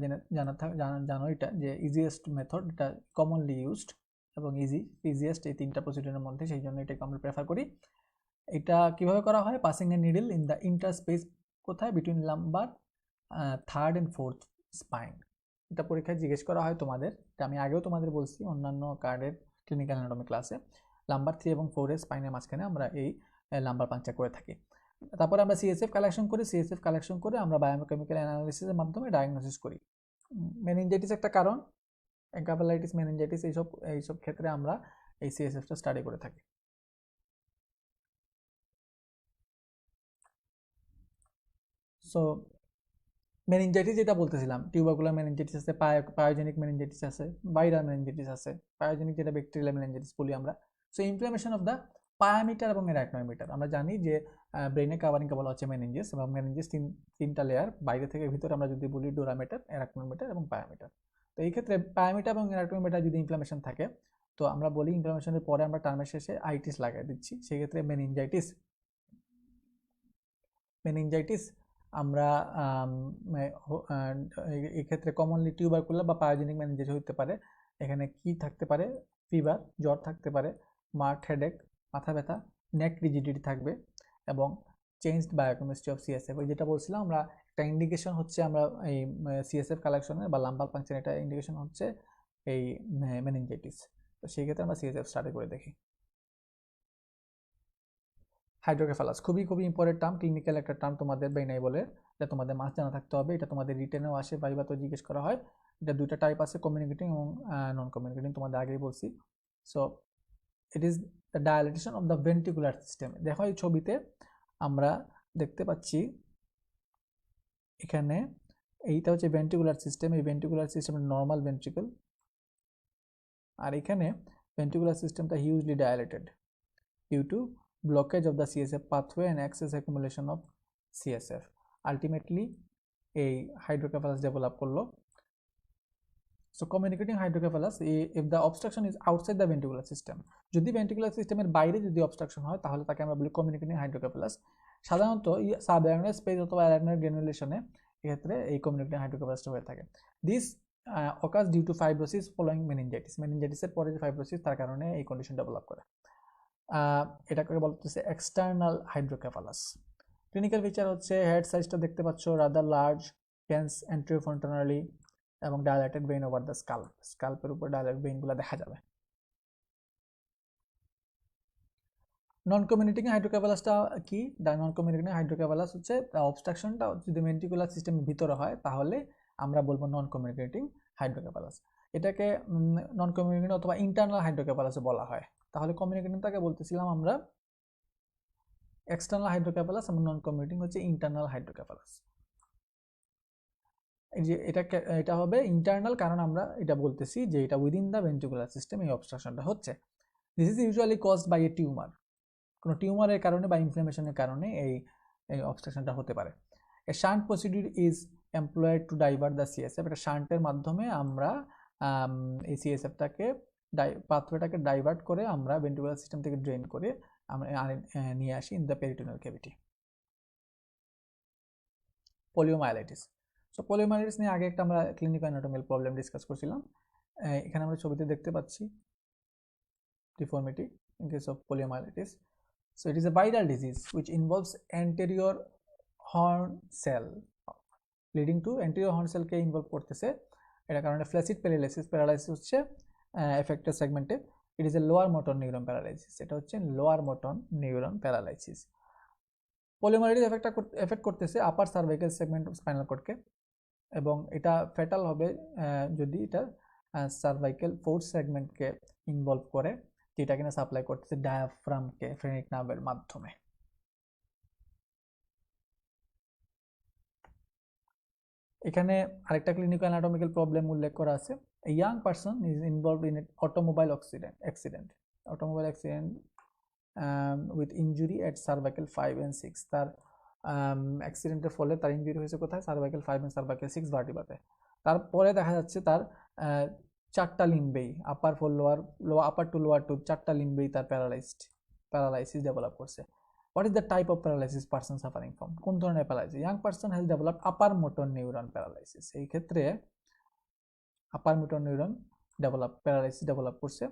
জানো এটা যে ইজিয়েস্ট মেথড, এটা কমনলি ইউজড এবং ইজিয়েস্ট এই তিনটা প্রসিডিউরের মধ্যে, সেই জন্য এটাকে আমরা প্রেফার করি। এটা কিভাবে করা হয়? Passing a needle in the interspace, কোথায়? Between lumbar third and fourth spine. এটা পরীক্ষায় জিজ্ঞেস করা হয় তোমাদের, এটা আমি আগেও তোমাদের বলছি অন্যান্য কার্ডের ক্লিনিক্যাল অ্যানাটমি ক্লাসে। লাম্বার 3 এবং 4 এর স্পাইনের মাঝখানে আমরা এই লাম্বার পাংচার করে থাকি। তারপরে আমরা সিএসএফ কালেকশন করে আমরা বায়োকেমিক্যাল অ্যানালিসিসের মাধ্যমে ডায়াগনোসিস করি। মেনিনজাইটিস একটা কারণ, এনকেফালাইটিস, মেনিনজাইটিস, এইসব ক্ষেত্রে আমরা এই সিএসএফটা স্টাডি করে থাকি। সো মেনিনজাইটিস যেটা বলতেছিলাম, টিউবারকুলার মেনিনজাইটিস আছে, পায়োজেনিক মেনিনজাইটিস আছে, ভাইরাল মেনিনজাইটিস আছে। পায়োজেনিক যেটা ব্যাকটেরিয়াল মেনিনজাইটিস বলি আমরা। সো ইনফ্লামেশন অফ দ্য পায়ামিটার এবং অ্যারাকনোমিটার, আমরা জানি যে ব্রেনের কাভারিংকে বলা হচ্ছে মেনিনজাস, এবং মেনিনজাস তিনটা লেয়ার, বাইরে থেকে ভিতরে আমরা যদি বলি ডোরামিটার, অ্যারাকনোমিটার এবং পায়ামিটার। তো এই ক্ষেত্রে পায়োমিটা এবং অ্যানাটোমিটা যদি ইনফ্লামেশন থাকে, তো আমরা বলি ইনফ্লামেশনের পরে আমরা টার্মের শেষে আইটিস লাগাই দিচ্ছি, সেই ক্ষেত্রে মেনিনজাইটিস আমরা এই ক্ষেত্রে কমনলি টিউবারকুলার বা পায়োজেনিক মেনিনজাইটিস হতে পারে। এখানে কি থাকতে পারে? ফিভার, জ্বর থাকতে পারে, মার্কড হেডেক, মাথা ব্যথা, নেক রিজিডিটি থাকবে এবং চেঞ্জড বায়োকেমিস্ট্রি অফ সিএসএফ। ওই যেটা বলছিলাম আমরা, একটা ইন্ডিকেশন হচ্ছে আমরা এই সিএসএফ কালেকশনের বা লাম্বার ফাংশন, এটা ইন্ডিকেশন হচ্ছে এই মেনিনজাইটিস। তো সেই ক্ষেত্রে আমরা সিএসএফ স্টাডি করে দেখি। হাইড্রোকেফালাস খুবই ইম্পর্টেন্ট টার্ম, ক্লিনিক্যাল একটা টার্ম তোমাদের বেইনাই বলে, এটা তোমাদের মাস্ট জানা থাকতে হবে। এটা তোমাদের রিটেনেও আসে, ভাইভাতে জিজ্ঞেস করা হয়। এটা দুইটা টাইপ আছে, কমিউনিকেটিং এবং নন কমিউনিকেটিং, তোমাদের আগেই বলছি। So it is the dilatation of the ventricular system. দেখো এই ছবিতে আমরা দেখতে পাচ্ছি এখানে এইটা হচ্ছে ভেন্ট্রিকুলার সিস্টেম। এই ভেন্ট্রিকুলার সিস্টেম নর্মাল ভেন্ট্রিকল, আর এখানে ভেন্ট্রিকুলার সিস্টেমটা hugely dilated due to blockage of the CSF pathway and excess accumulation of CSF. Ultimately a hydrocephalus develop করলো। So communicating hydrocephalus, if the obstruction is outside the ventricular system, যদি ventricular system এর বাইরে যদি obstruction হয় তাহলে তাকে আমরা বলি communicating hydrocephalus। সাধারণত সাবঅ্যারাকনয়েড স্পেস অথবা অ্যারাকনয়েড গ্র্যানুলেশনে এক্ষেত্রে এই communicating hydrocephalus হয়ে থাকে। This occurs due to fibrosis following meningitis। মেনিনজাইটিসের পরে যে ফাইব্রোসিস, তার কারণে এই কন্ডিশন ডেভেলপ করে। এটাকে বলতেছে এক্সটার্নাল হাইড্রোকেফালাস। ক্লিনিক্যাল ফিচার হচ্ছে হেড সাইজটা দেখতে পাচ্ছ, রাদার লার্জ, টেন্স অ্যান্টেরিওফ্রন্টালি এবং dilated vein over the scalp. স্কাল্পের উপর ডায়ালেটেড ভেইনগুলো দেখা যাবে। নন কমিউনিকেটিং হাইড্রোকেফালাসটা কি? নন কমিউনিকেটিং হাইড্রোকেফালাস হচ্ছে অবস্ট্রাকশনটা যদি ভেন্ট্রিকুলার সিস্টেমের ভিতরে হয় তাহলে আমরা বলবো নন কমিউনিকেটিং হাইড্রোকেফালাস। এটাকে নন কমিউনিকেটিং অথবা ইন্টারনাল হাইড্রোকেফালাসও বলা হয়। তাহলে কমিউনিকেটিংটাকে বলতেছিলাম আমরা এক্সটার্নাল হাইড্রোকেফালাস এবং নন কমিউনিকেটিং হচ্ছে ইন্টারনাল হাইড্রোকেফালাস। এই যে এটা হবে ইন্টারনাল, কারণ আমরা এটা বলতেছি যে এটা উইদিন দ্য ভেন্ট্রিকুলার সিস্টেম এই অবস্ট্রাকশনটা হচ্ছে। This is usually caused by a tumour. কোনো টিউমারের কারণে বা ইনফ্লামেশনের কারণে এই অবস্ট্রাকশনটা হতে পারে। A shunt procedure is employed to divert the CSF. এটা শান্টের মাধ্যমে আমরা এই সিএসএফটাকে পাথওয়েটাকে ডাইভার্ট করে আমরা ভেন্ট্রিকুলার সিস্টেম থেকে ড্রেন করে আমরা নিয়ে আসি in the peritoneal cavity. Poliomyelitis. So poliomyelitis নিয়ে আগে একটা আমরা ক্লিনিক্যাল অ্যানাটমিক্যাল প্রবলেম ডিসকাস করছিলাম। এখানে আমরা ছবিতে দেখতে পাচ্ছি deformity in case of poliomyelitis. So it is a viral disease which involves anterior horn cell, leading to anterior horn cell কে ইনভলভ করতেছে। এটা কারণে ফ্ল্যাসিড প্যারালাইসিস হচ্ছে এফেক্টেড সেগমেন্টে। It is a lower motor neuron paralysis. এটা হচ্ছে lower motor neuron paralysis. Poliomyelitis affect করতেছে upper cervical segment of spinal কর্ডকে, এবং এটা ফ্যাটাল হবে যদি এটা সার্ভাইকাল ফোর্থ সেগমেন্টকে ইনভলভ করে, যেটা কিনা সাপ্লাই করতেছে ডায়াফ্রামকে ফ্রেনিক নার্ভের মাধ্যমে। এখানে আরেকটা ক্লিনিক্যাল অ্যানাটমিক্যাল প্রবলেম উল্লেখ করা আছে। A young person is involved in automobile accident with injury at cervical 5 and 6। তার অ্যাক্সিডেন্টের ফলে তার ইনজুরি হয়েছে কোথায়? সার্ভাইকাল 5 and সার্ভাইকাল 6 ভার্টিব্রাতে। তারপরে দেখা যাচ্ছে তার চারটা লিম্বেই, আপার টু লোয়ার টু চারটা লিম্বেই তার প্যারালাইসিস ডেভেলপ করছে। What is the type of paralysis person suffering from? কোন ধরনের paralysis? Young person has developed upper motor neuron paralysis. এই ক্ষেত্রে upper motor neuron paralysis develop করছে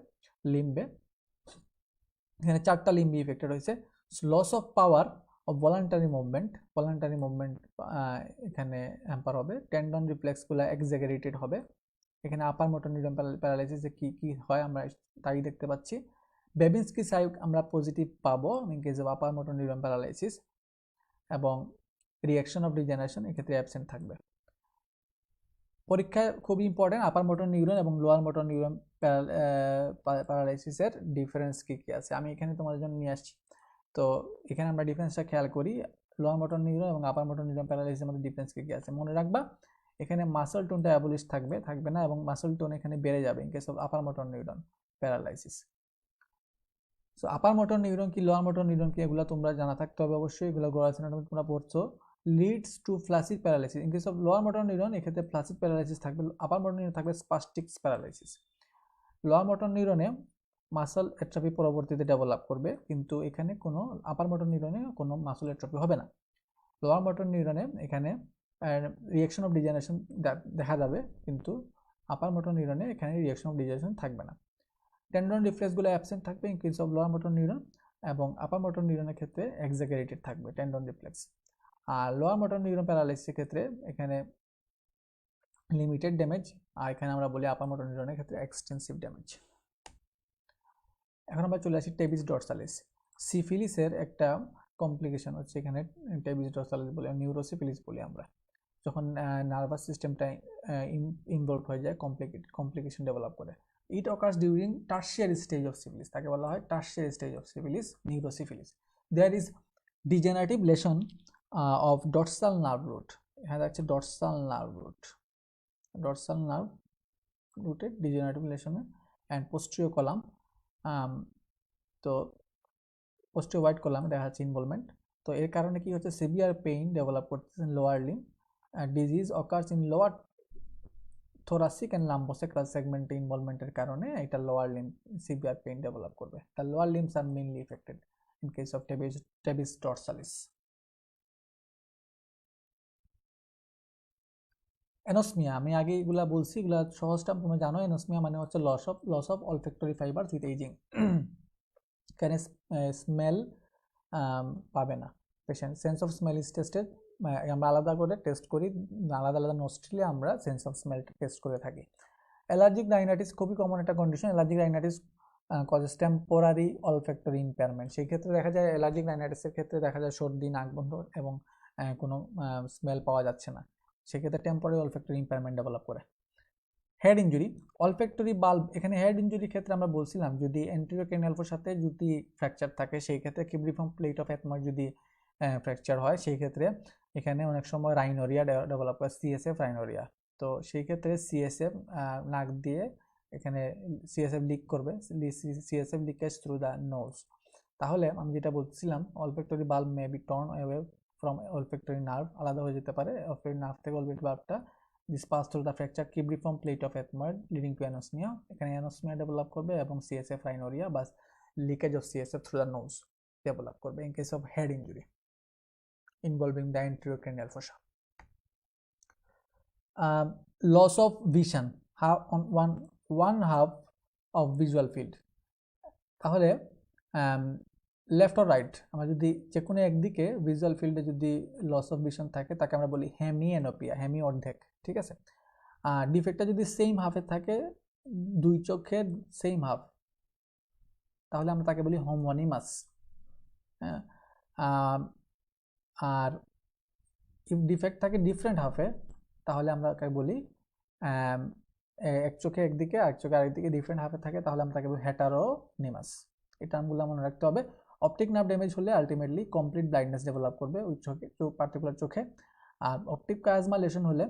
লিম্বে। এখানে চারটা লিম্বে ইফেক্টেড হয়েছে। Loss of power of voluntary movement এখানে হ্যাম্পার হবে। টেন্ডন রিফ্লেক্সগুলো এক্সাজারেটেড হবে। এখানে আপার মোটর নিউরন প্যারালাইসিসে কি হয় আমরা তাই দেখতে পাচ্ছি। বেবিনস্কি সাইক আমরা পজিটিভ পাবো in case of upper motor neuron paralysis, এবং রিঅ্যাকশন অফ ডিজেনারেশন এক্ষেত্রে অ্যাবসেন্ট থাকবে। পরীক্ষায় খুব ইম্পর্টেন্ট আপার মোটর নিউরন এবং লোয়ার মোটর নিউরন প্যারালাইসিসের ডিফারেন্স কি আছে আমি এখানে তোমাদের জন্য নিয়ে আসছি। তো এখানে আমরা ডিফারেন্সটা খেয়াল করি, লোয়ার মোটর নিউরন এবং আপার মোটর নিউরন প্যারালাইসিসের মধ্যে ডিফারেন্স কি আছে মনে রাখবা। এখানে মাসল টোনটা অ্যাবলিশ থাকবে না, এবং মাসল টোন এখানে বেড়ে যাবে in case of upper motor neuron paralysis. So upper motor neuron কি, লোয়ার মোটর নিউরন কি, এগুলো তোমরা জানা থাকতে হবে অবশ্যই। এগুলো গ্লোরাস অ্যানাটমি তোমরা পড়ছো, leads to flaccid paralysis. In case of lower motor neuron এক্ষেত্রে ফ্ল্যাসিড প্যারালাইসিস থাকবে, আপার মোটর নিউরন থাকবে স্পাস্টিক্স প্যারালাইসিস। লোয়ার মোটর নিউরনে মাসল অ্যাট্রফি পরবর্তীতে ডেভেলপ করবে, কিন্তু এখানে কোনো আপার মোটর নিউরনে কোনো মাসল অ্যাট্রফি হবে না। লোয়ার মোটর নিউরনে এখানে রিয়াকশন অফ ডিজেনারেশন দেখা যাবে, কিন্তু আপার মোটর নিউরনে এখানে রিয়াকশন অফ ডিজেনারেশন থাকবে না। টেন্ডন রিফ্লেক্সগুলো অ্যাবসেন্ট থাকবে in case of lower motor neuron, এবং আপার মোটর নিউরনের ক্ষেত্রে এক্সাজারেটেড থাকবে টেন্ডন রিফ্লেক্স। আর লোয়ার মোটর নিউরন প্যারালাইসিসের ক্ষেত্রে এখানে লিমিটেড ড্যামেজ, আর এখানে আমরা বলি আপার মোটর নিউরনের ক্ষেত্রে এক্সটেন্সিভ ড্যামেজ। এখন আমরা চলে আসি টেবিস ডরসালিস। সিফিলিসের একটা কমপ্লিকেশন হচ্ছে এখানে টেবিস ডরসালিস বলে, নিউরোসিফিলিস বলি আমরা, যখন নার্ভাস সিস্টেমটা ইনভলভ হয়ে যায়, কমপ্লিকেশন ডেভেলপ করে। It occurs during tertiary stage of syphilis, তাকে বলা হয় tertiary stage of syphilis, neurosyphilis. There is degenerative lesion of dorsal nerve root. এখানে যাচ্ছে dorsal nerve root, dorsal nerve রুটের ডিজেনারেটিভ লেশনে অ্যান্ড পোস্টিরিয়র কলাম, তো posterior white কলামে দেখা যাচ্ছে ইনভলভমেন্ট। তো এর কারণে কি হচ্ছে, সিভিয়ার পেইন ডেভেলপ করতেছে lower limb. Disease occurs in lower thoracic and lumbosacral segment ইনভলভমেন্টের কারণে এটা lower Lim severe pain develop করবে। The lower limbs are mainly affected in case of tabes dorsalis. Anosmia, আমি আগে এগুলা বলছি, এগুলা সহজ টার্ম তোমরা জানো। অ্যানোসমিয়া মানে হচ্ছে loss of olfactory fibres with ageing. এখানে স্মেল পাবে না patient. Sense of smell is tested, আমরা আলাদা করে টেস্ট করি, আলাদা আলাদা নোস্ট্রিলে আমরা সেন্স অফ স্মেল টেস্ট করে থাকি। অ্যালার্জিক রাইনাইটিস খুবই কমন একটা condition. Allergic rhinitis causes temporary olfactory impairment. সেই ক্ষেত্রে দেখা যায় অ্যালার্জিক রাইনাইটিসের ক্ষেত্রে দেখা যায় সর্দি, নাক বন্ধ এবং কোনো স্মেল পাওয়া যাচ্ছে না, সেক্ষেত্রে টেম্পোরারি অলফ্যাক্টরি ইম্পেয়ারমেন্ট ডেভেলপ করে। হেড ইঞ্জুরি, অলফ্যাক্টরি বাল্ব, এখানে হেড ইঞ্জুরির ক্ষেত্রে আমরা বলছিলাম যদি অ্যান্টেরিয়র ক্রেনিয়াল ফোর সাথে যদি ফ্র্যাকচার থাকে, সেই ক্ষেত্রে কিব্রিফর্ম প্লেট অফ এথমার যদি ফ্র্যাকচার হয়, সেই ক্ষেত্রে এখানে অনেক সময় রাইনোরিয়া ডেভেলপ করে, সিএসএফ রাইনোরিয়া। তো সেই ক্ষেত্রে সিএসএফ নাক দিয়ে এখানে সিএসএফ লিক করবে, CSF leakage through the nose. তাহলে আমি যেটা বলছিলাম, olfactory bulb may be torn away from olfactory nerve, আলাদা হয়ে যেতে পারে অলফ্যাক্টরি নার্ভ থেকে অলফ্যাক্টরি বাল্বটা। This pass through the fracture cibriform plate of ethmoid leading to anosmia. এখানে anosmia ডেভেলপ করবে এবং CSF rhinorrhea বা leakage of CSF through the nose develop করবে in case of head injury involving the anterior cranial fossa. Loss of vision, one half of visual field. তাহলে left or right, আমরা যদি যে কোনো একদিকে ভিজুয়াল ফিল্ডে যদি লস অফ ভিশন থাকে, তাকে আমরা বলি হেমিএনোপিয়া, হেমি অর্ধেক, ঠিক আছে। আর ডিফেক্টটা যদি সেম হাফে থাকে, দুই চোখের সেম হাফ, তাহলে আমরা তাকে বলি হোমোনিমাস। হ্যাঁ, আর ডিফেক্ট থাকে ডিফারেন্ট হাফে, তাহলে আমরা তাকে বলি এক চোখে একদিকে আর এক চোখে আরেকদিকে ডিফারেন্ট হাফে থাকে, তাহলে আমরা তাকে বলি হেটারোনিমাস। এই টার্মগুলো মনে রাখতে হবে। অপটিক নার্ভ ড্যামেজ হলে আলটিমেটলি কমপ্লিট ব্লাইন্ডনেস ডেভেলপ করবে ওই চোখে, পার্টিকুলার চোখে। আর অপটিক কায়াজমা লেশন হলে,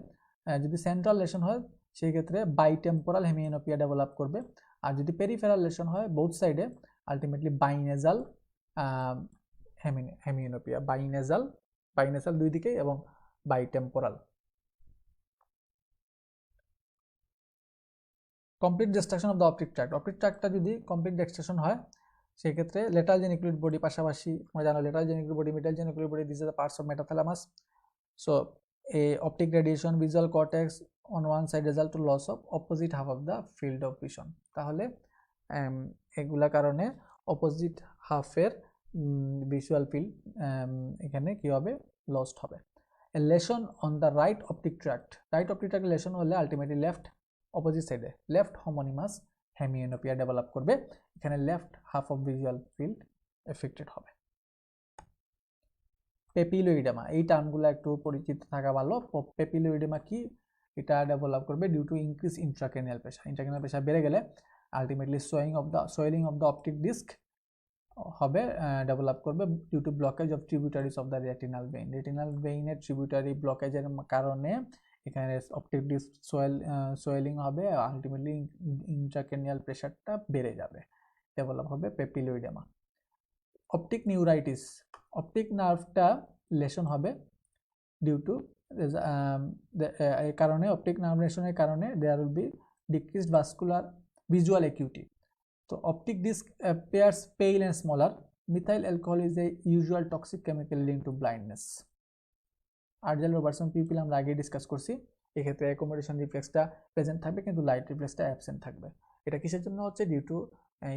যদি সেন্ট্রাল লেশন হয়, সেই ক্ষেত্রে বাইটেম্পোরাল হেমিএনোপিয়া ডেভেলপ করবে। আর যদি পেরিফেরাল লেশন হয় বোথ সাইডে, আলটিমেটলি বাইনেজাল হেমিএনোপিয়া, বাইনেজাল দুই দিকে এবং bitemporal. Complete destruction of the optic tract, optic ট্র্যাক্টটা যদি কমপ্লিট ডিস্ট্রাকশন হয়, সেই ক্ষেত্রে লেটারাল জেনিকুলার বডি পাশাপাশি, তোমরা জানো lateral geniculate body, middle geniculate body, this are the parts of metathalamus. So a optic radiation visual cortex on one side result to loss of opposite half of the field of vision. তাহলে এগুলা কারণে opposite হাফের visual field এখানে কি হবে, lost হবে। Lesion on the right optic tract, right optic tract lesion হলে ultimately left opposite সাইডে লেফট হোমোনিমাস হেমিএনোপিয়া ডেভেলপ করবে, এখানে left half of visual field affected হবে। পেপিলোইডেমা, এই টার্মগুলো একটু পরিচিত থাকা ভালো। পেপিলোইডেমা কি, এটা ডেভেলপ করবে due to increase intracranial pressure. Intracranial pressure বেড়ে গেলে ultimately swelling of the optic disc হবে, ডেভেলপ করবে due to blockage of tributaries of the retinal vein. Retinal ভেইনের ট্রিবিউটারি ব্লকেজের কারণে এখানে অপটিক ডিস্ক সোয়েলিং হবে, আলটিমেটলি ইন্ট্রাক্রেনিয়াল প্রেশারটা বেড়ে যাবে, ডেভেলপ হবে পেপিলোইডেমা। অপটিক নিউরাইটিস, অপটিক নার্ভটা লেশন হবে, ডিউ টু এই কারণে অপটিক নার্ভ লেশনের কারণে there will be decreased vascular visual অ্যাকিউটি। তো optic disc appears pale and smaller. Methyl alcohol is a usual toxic chemical linked to blindness. Argyll Robertson pupil আমরা আগে discuss করছি, এক্ষেত্রে অ্যাকোমোডেশন রিফ্লেক্সটা প্রেজেন্ট থাকবে কিন্তু লাইট রিফ্লেক্সটা অ্যাবসেন্ট থাকবে। এটা কিসের জন্য হচ্ছে? Due to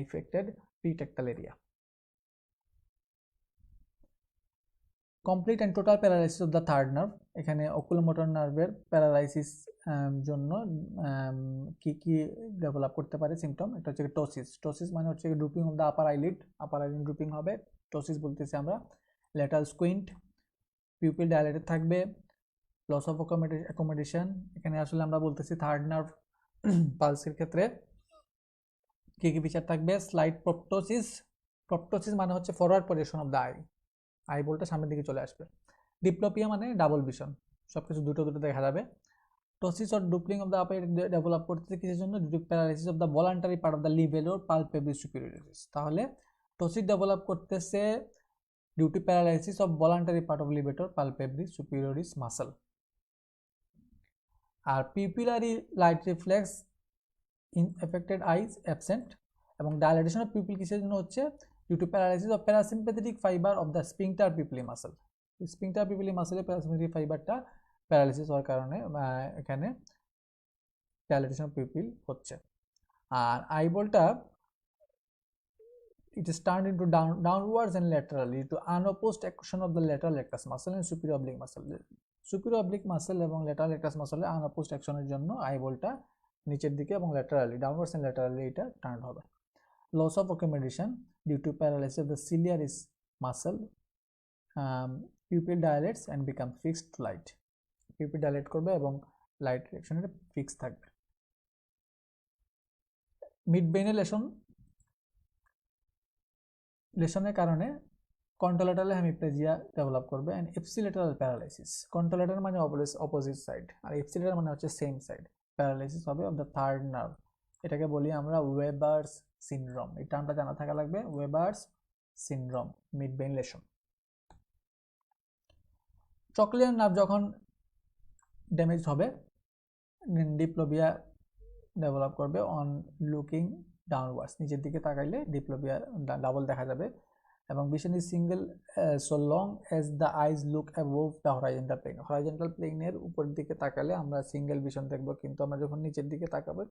affected pretectal area. Complete and total paralysis of the third nerve, এখানে অকুলোমোটর নার্ভের প্যারালাইসিস জন্য কি কি ডেভেলপ করতে পারে সিমটম? এটা হচ্ছে টোসিস। টোসিস মানে হচ্ছে drooping of the upper eyelid drooping হবে, টোসিস বলতেছি আমরা। ল্যাটারাল স্কুইন্ট, পিউপিল ডায়ালেটেড থাকবে, লস অফ অ্যাকোমোডেশন। এখানে আসলে আমরা বলতেছি থার্ড নার্ভ পালসের ক্ষেত্রে কি কি ফিচার থাকবে? স্লাইড প্রপটোসিস, প্রপটোসিস মানে হচ্ছে forward projection of the I বলটা সামনের দিকে চলে আসবে। ডিপ্লোপিয়া মানে ডাবল ভিশন, সবকিছু দুটো দুটো দেখা যাবে। টোসিস অর ডুপলিং অফ দ্য আপার ডেভেলপ করতেছে কিসের জন্য? Due to paralysis of the voluntary part of the লিভেলোর পালপেব্রি সুপিরিয়রিস। তাহলে টোসিস ডেভেলপ করতেছে due to paralysis of voluntary part of levator palpebrae superioris muscle. আর pupillary light reflex in affected eyes absent. এবং dilatation of pupil কিসের জন্য হচ্ছে? Due to paralysis of parasympathetic fibre of the sphincter pupillae muscle. Sphincter pupillae মাসলে parasympathetic ফাইবারটা paralysis হওয়ার কারণে এখানে dilatation of pupil হচ্ছে। আর আইবলটা it is turned into downwards and laterally to unopposed action of the lateral rectus muscle and superior oblique muscle. Superior oblique muscle এবং lateral rectus muscle এ unopposed action এর জন্য আইবলটা নিচের দিকে এবং laterally downwards and laterally এটা turn হবে। Loss of accommodation due to paralysis of the ciliaris muscle, pupil dilates and become fixed to light. Pupil dilate করবে এবং লাইট ডিরেকশনে ফিক্স থাকবে। মিডব্রেইনে লেশনের কারণে কন্ট্রোলেটারাল হেমিপ্লেজিয়া ডেভেলপ করবে এন্ড ইপসিলেটারাল প্যারালাইসিস। কন্ট্রোলেটারাল মানে অপোজিট সাইড আর ইপসিলেটারাল মানে হচ্ছে সেম সাইড। প্যারালাইসিস হবে অফ দ্য থার্ড নার্ভ, এটাকে বলি আমরা ওয়েবার্স সিনড্রোম। এই টার্মটা জানা থাকা লাগবে, ওয়েবার্স সিনড্রোম, মিডব্রেইন লেশন। চকলিয়ার নার্ভ যখন ড্যামেজ হবে ডিপ্লোপিয়া ডেভেলপ করবে অন লুকিং ডাউনওয়ার্ডস, নিচের দিকে তাকাইলে ডিপ্লোপিয়া ডাবল দেখা যাবে। এবং vision is single so long as the eyes look above the horizontal plane. Horizontal প্লেনের উপরের দিকে তাকালে আমরা সিঙ্গেল ভিশন দেখবো, কিন্তু আমরা যখন নিচের দিকে তাকাবো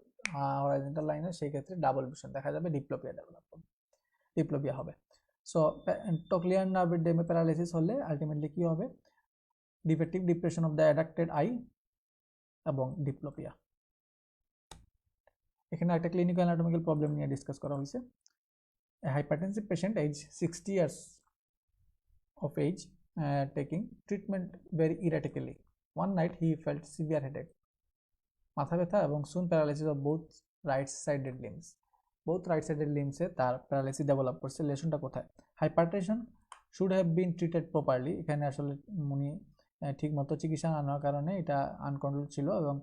হরাইজন্টাল লাইনে সেই ক্ষেত্রে ডাবল ভিশন দেখা যাবে, ডিপ্লোপিয়া ডেভেলপ করবে, ডিপ্লোপিয়া হবে। সো টকলিয়ার নার্ভের ডেমে প্যারালাইসিস হলে আলটিমেটলি কি হবে? Defective depression of the addicted I এবং ডিপ্লোপিয়া। এখানে একটা ক্লিনিক্যাল অ্যানাটমিক্যাল প্রবলেম নিয়ে ডিসকাস করা হয়েছে। A hypertensive patient age 60 years of age taking treatment very erratically. One night he felt severe headache, মাথা ব্যথা এবং soon paralysis of both right sided limbs. Both right sided limbs এ তার paralysis develop করছে। লেশনটা কোথায়? Hypertension should have been treated properly. এখানে আসলে উনি ঠিকমতো চিকিৎসা না নেওয়ার কারণে এটা আনকন্ট্রোল ছিল এবং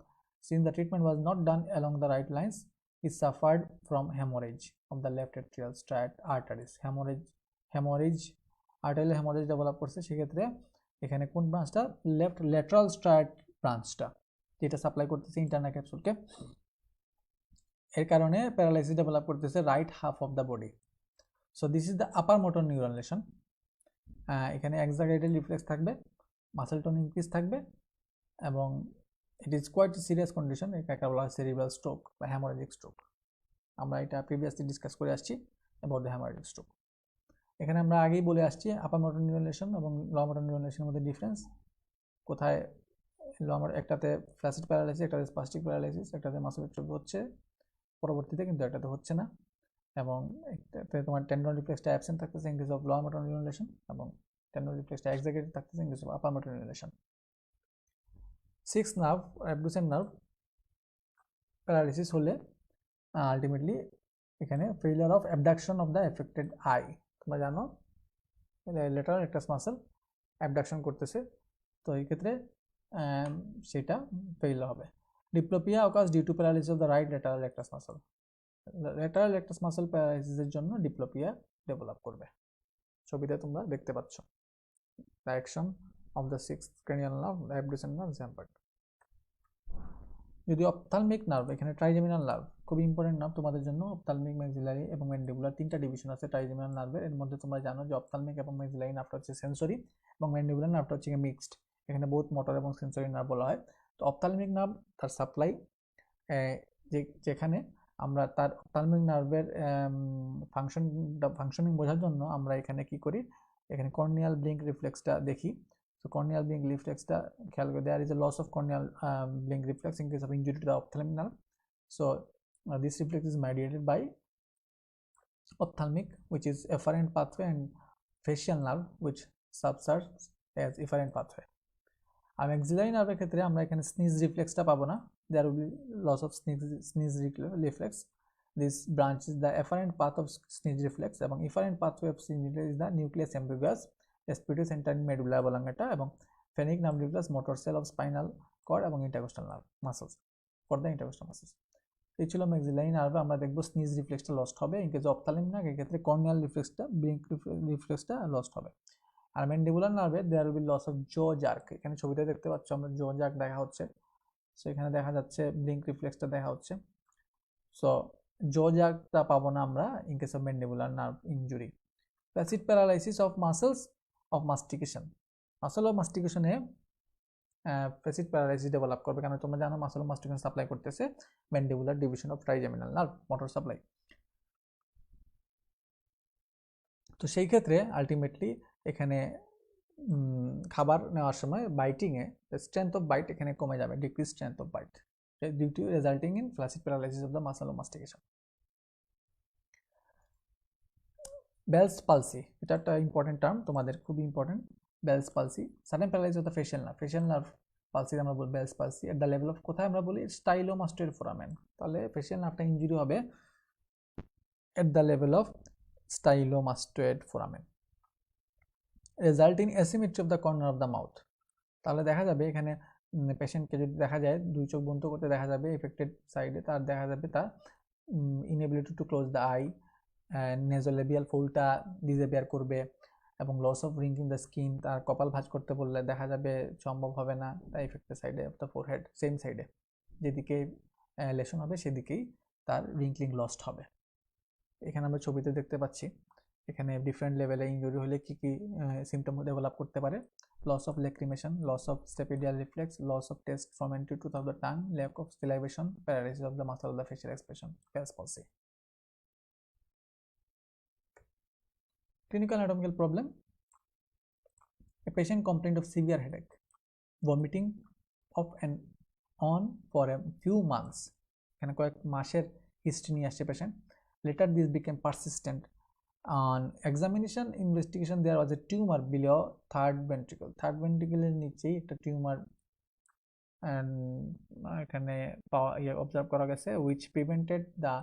since the treatment was not done along the right lines, he suffered from hemorrhage of the left atrial striate arteries. hemorrhage arterial hemorrhage develop করছে। সেক্ষেত্রে এখানে কোন ব্রাঞ্চটা? লেফট ল্যাটারাল স্ট্রায়াট ব্রাঞ্চটা, যেটা সাপ্লাই করতেছে ইন্টারনাল ক্যাপসুলকে। এর কারণে প্যারালাইসিস ডেভেলপ করতেছে right half of the body. So this is the upper motor neuron lesson. এখানে এক্সাগারেটেড রিফ্লেক্স থাকবে, মাসেল টোন ইনক্রিজ থাকবে এবং it is quite a serious condition, এটাকে বলা হয় cerebral stroke বা hemorrhagic stroke। আমরা এটা প্রিভিয়াসলি ডিসকাস করে আসছি about the hemorrhagic stroke। এখানে আমরা আগেই বলে আসছি আপার মোটর নিউরন লেশন এবং লোয়ার মোটর নিউরন লেশনের মধ্যে ডিফারেন্স কোথায়। একটাতে ফ্ল্যাসিড প্যারালাইসিস, একটাতে স্পাস্টিক প্যারালাইসিস, একটাতে মাসেল অ্যাট্রফি হচ্ছে পরবর্তীতে, কিন্তু একটাতে হচ্ছে না। এবং একটাতে তোমার টেন্ডন রিফ্লেক্সটা অ্যাবসেন্ট থাকতেছে in case of lower motor neuron lesson এবং টেন্ডন রিফ্লেক্সটা এক্সাগেরেটেড থাকতেছে in case of upper motor neuron lesson. Six nerve abducens nerve paralysis হলে আলটিমেটলি এখানে failure of abduction of the affected I. তোমরা জানো ল্যাটারাল রেকটাস মাসল অ্যাবডাকশন করতেছে, তো এই ক্ষেত্রে সেটা ফেলিয়ার হবে। Diplopia occurs due to paralysis of the right lateral rectus muscle. Lateral rectus muscle প্যারালাইসিসের জন্য ডিপ্লোপিয়া ডেভেলপ করবে। ছবিতে তোমরা দেখতে পাচ্ছ direction of the sixth cranial nerve, the abducens nerve, Zampert. যদি অপথালমিক নার্ভ, এখানে ট্রাইজেমিনাল নার্ভ খুব ইম্পর্টেন্ট নার্ভ তোমাদের জন্য। অপথালমিক, ম্যাক্সিলারি এবং ম্যান্ডিবুলার তিনটা ডিভিশন আছে ট্রাইজেমিনাল নার্ভের। এর মধ্যে তোমরা জানো যে অপথালমিক এবং ম্যাক্সিলারি নার্ভটা হচ্ছে সেন্সরি এবং ম্যান্ডিবুলার নার্ভটা হচ্ছে মিক্সড। এখানে বোথ মোটর এবং সেন্সরি নার্ভ বলা হয়। তো অপথালমিক নার্ভ তার সাপ্লাই, যেখানে আমরা তার অপথালমিক নার্ভের ফাংশনিং বোঝার জন্য আমরা এখানে কি করি, এখানে কর্নিয়াল ব্লিঙ্ক রিফ্লেক্সটা দেখি। So corneal blink reflex there is a loss of corneal blink reflex in case of injury to the ophthalmic nerve. So this reflex is mediated by ophthalmic, which is efferent pathway, and facial nerve, which subserves as efferent pathway. R maxillary nerve ক্ষেত্রে আমরা এখানে sneeze reflexটা পাবো না, there will be loss of sneeze reflex. This branch is the efferent path of sneeze reflex, এবং efferent pathway of sneeze reflex is the nucleus ambiguous, respiratory center in medulla oblongata, এবং phrenic nerve nucleus, motor cell of spinal cord এবং intercostal nerve muscles for the intercostal muscles. এই ছিল maxillary nerve। আমরা দেখব sneeze reflexটা lost হবে। In case ophthalmic nerve এই ক্ষেত্রে corneal reflexটা blink reflexটা lost হবে। আর mandibular nerve there will be loss of jaw jerk। এখানে ছবিতে দেখতে পাচ্ছ আমরা jaw jerk দেখা হচ্ছে। সো এখানে দেখা যাচ্ছে blink reflexটা দেখা হচ্ছে। সো jaw jerkটা পাবো না আমরা in case of mandibular nerve injury। Flaccid paralysis of muscles of mastication, muscle of মাস্টিকেশনে ফ্ল্যাসিড প্যারালাইসিস ডেভেলপ করবে, কারণ তোমরা জানো মাসল অফ মাস্টিকেশন সাপ্লাই করতেছে mandibular division of trigeminal nerve, motor supply. তো সেই ক্ষেত্রে আলটিমেটলি এখানে খাবার নেওয়ার সময় বাইটিংয়ে স্ট্রেংথ অফ বাইট এখানে কমে যাবে, decrease strength of bite due to resulting in flaccid paralysis of the muscle of mastication. Bell's palsy, এটা একটা ইম্পর্টেন্ট টার্ম, তোমাদের খুবই important. Bell's palsy, sudden paralysis of the facial nerve, facial nerve palsy আমরা বলি Bell's palsy at the level of, কোথায় আমরা বলি stylomastoid foramen. তাহলে ফেশিয়াল নার্ভটা ইনজুরি হবে at the level of stylomastoid foramen, result in asymmetry of the corner of the mouth. তাহলে দেখা যাবে এখানে পেশেন্টকে যদি দেখা যায় দুই চোখ বন্ধ করতে দেখা যাবে এফেক্টেড সাইডে, তার দেখা যাবে তার inability to close the eye, nasolabial ফোল্ডটা ডিসঅ্যাপিয়ার করবে, এবং loss of wrinkling the skin, তার কপাল ভাঁজ করতে বললে দেখা যাবে সম্ভব হবে না, তাই এফেক্টেড সাইডে অফ দ্য ফোরহেড, সেম সাইডে যেদিকে লেশন হবে সেদিকেই তার রিঙ্কলিং লস্ট হবে। এখানে আমরা ছবিতে দেখতে পাচ্ছি এখানে ডিফারেন্ট লেভেলে ইনজুরি হলে কি কি সিমটম ডেভেলপ করতে পারে। Loss of lacrimation, loss of stapedial reflex, loss of taste from anterior টুথ of the tongue, lack of salivation, paralysis of the muscle of the facial expression, Bell's palsy. Clinical anatomical problem: a patient complained of severe headache, vomiting off and on for a few months, এখানে কয়েক মাসের history নিয়ে আসছে patient. Later this became persistent. On examination investigation there was a tumor below third ventricle, third ভেন্ট্রিকলের নিচেই একটা tumour এখানে observe করা গেছে, which prevented the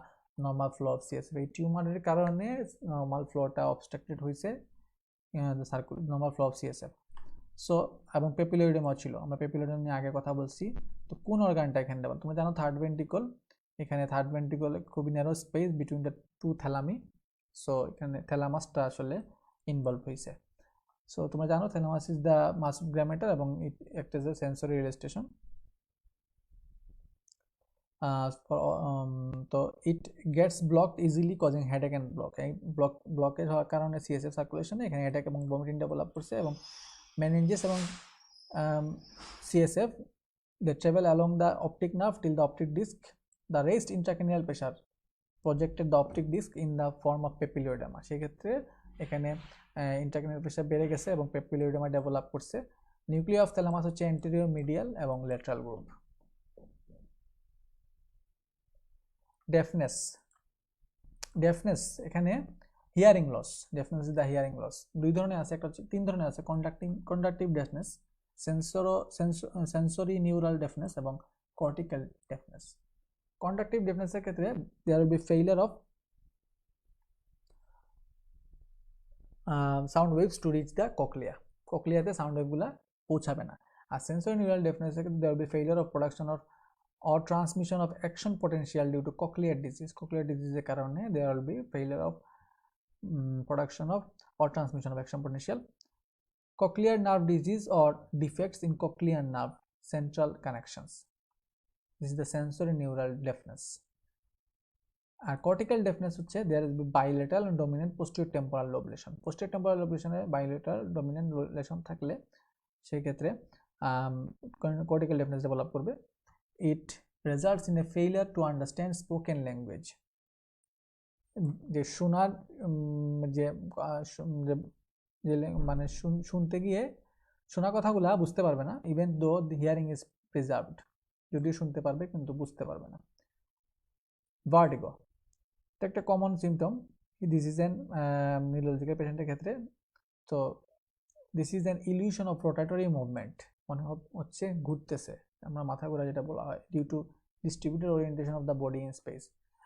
normal flow of CSF। এই টিউমারের কারণে নর্মাল ফ্লোটা অবস্ট্রাক্টেড হয়েছে, normal flow of CSF। So এবং পেপিলোইডেমও ছিল, আমরা পেপিলোইডেম নিয়ে আগে কথা বলছি। তো কোন অর্গানটা এখানে দেবেন, তোমরা জানো থার্ড ভেন্ট্রিকল, এখানে থার্ড ভেন্ট্রিকল খুবই narrow space between the two thalami, so এখানে থ্যালামাসটা আসলে ইনভলভ হয়েছে। সো তোমরা জানো thalamus is the mass grey matter এবং it act as a sensory relay station. তো it gets blocked easily causing headache and block, এই ব্লকেজ হওয়ার কারণে CSF সার্কুলেশনে এখানে হেডেক এবং ভমিটিং ডেভেলপ করছে, এবং meninges এবং CSF they travel along the optic nerve till the optic disc. The raised intracranial pressure projected the optic disc in the form of papilloedema, সেই ক্ষেত্রে এখানে ইন্ট্রাক্রেনিয়াল প্রেসার বেড়ে গেছে এবং পেপিলোইডেমা ডেভেলপ করছে। নিউক্লিয়াস অফ থ্যালামাস হচ্ছে anterior, medial এবং lateral group. Deafness এখানে hearing loss, deafness is the hearing loss. দুই ধরনের আছে, একটা হচ্ছে তিন ধরনের আছে, conductive deafness, sensory neural deafness এবং কর্টিক্যাল ডেফনেস। কন্ডাক্টিভ ডেফনেসের ক্ষেত্রে there will be failure of sound waves to reach the cochlea, ককলিয়াতে সাউন্ড ওয়েভগুলো পৌঁছাবে না। আর সেন্সরি নিউরাল ডেফনেসের ক্ষেত্রে there will be failure of production of or transmission of action potential due to cochlear disease, cochlear disease এর কারণে there will be failure of production of or transmission of action potential. cochlear nerve disease or defects in cochlear nerve central connections. This is the sensory neural deafness. R cortical deafness হচ্ছে there is bilateral and dominant posterior temporal lobe lesion. Posterior temporal lobe lesion A bilateral dominant lesion থাকলে সেই ক্ষেত্রে cortical deafness develop করবে. It results in a failure to understand spoken language. যে শোনার যে মানে শুনতে গিয়ে শোনা কথাগুলা বুঝতে পারবে না, even though the hearing is preserved. যদিও শুনতে পারবে কিন্তু বুঝতে পারবে না. ভার্টিগো এটা একটা common symptom. This is an neurological পেশেন্টের ক্ষেত্রে. তো this is an illusion of rotatory movement, মনে হচ্ছে ঘুরতেছে, আমরা মাথা ঘোরা যেটা বলা হয়, due to distributed orientation of the body in space.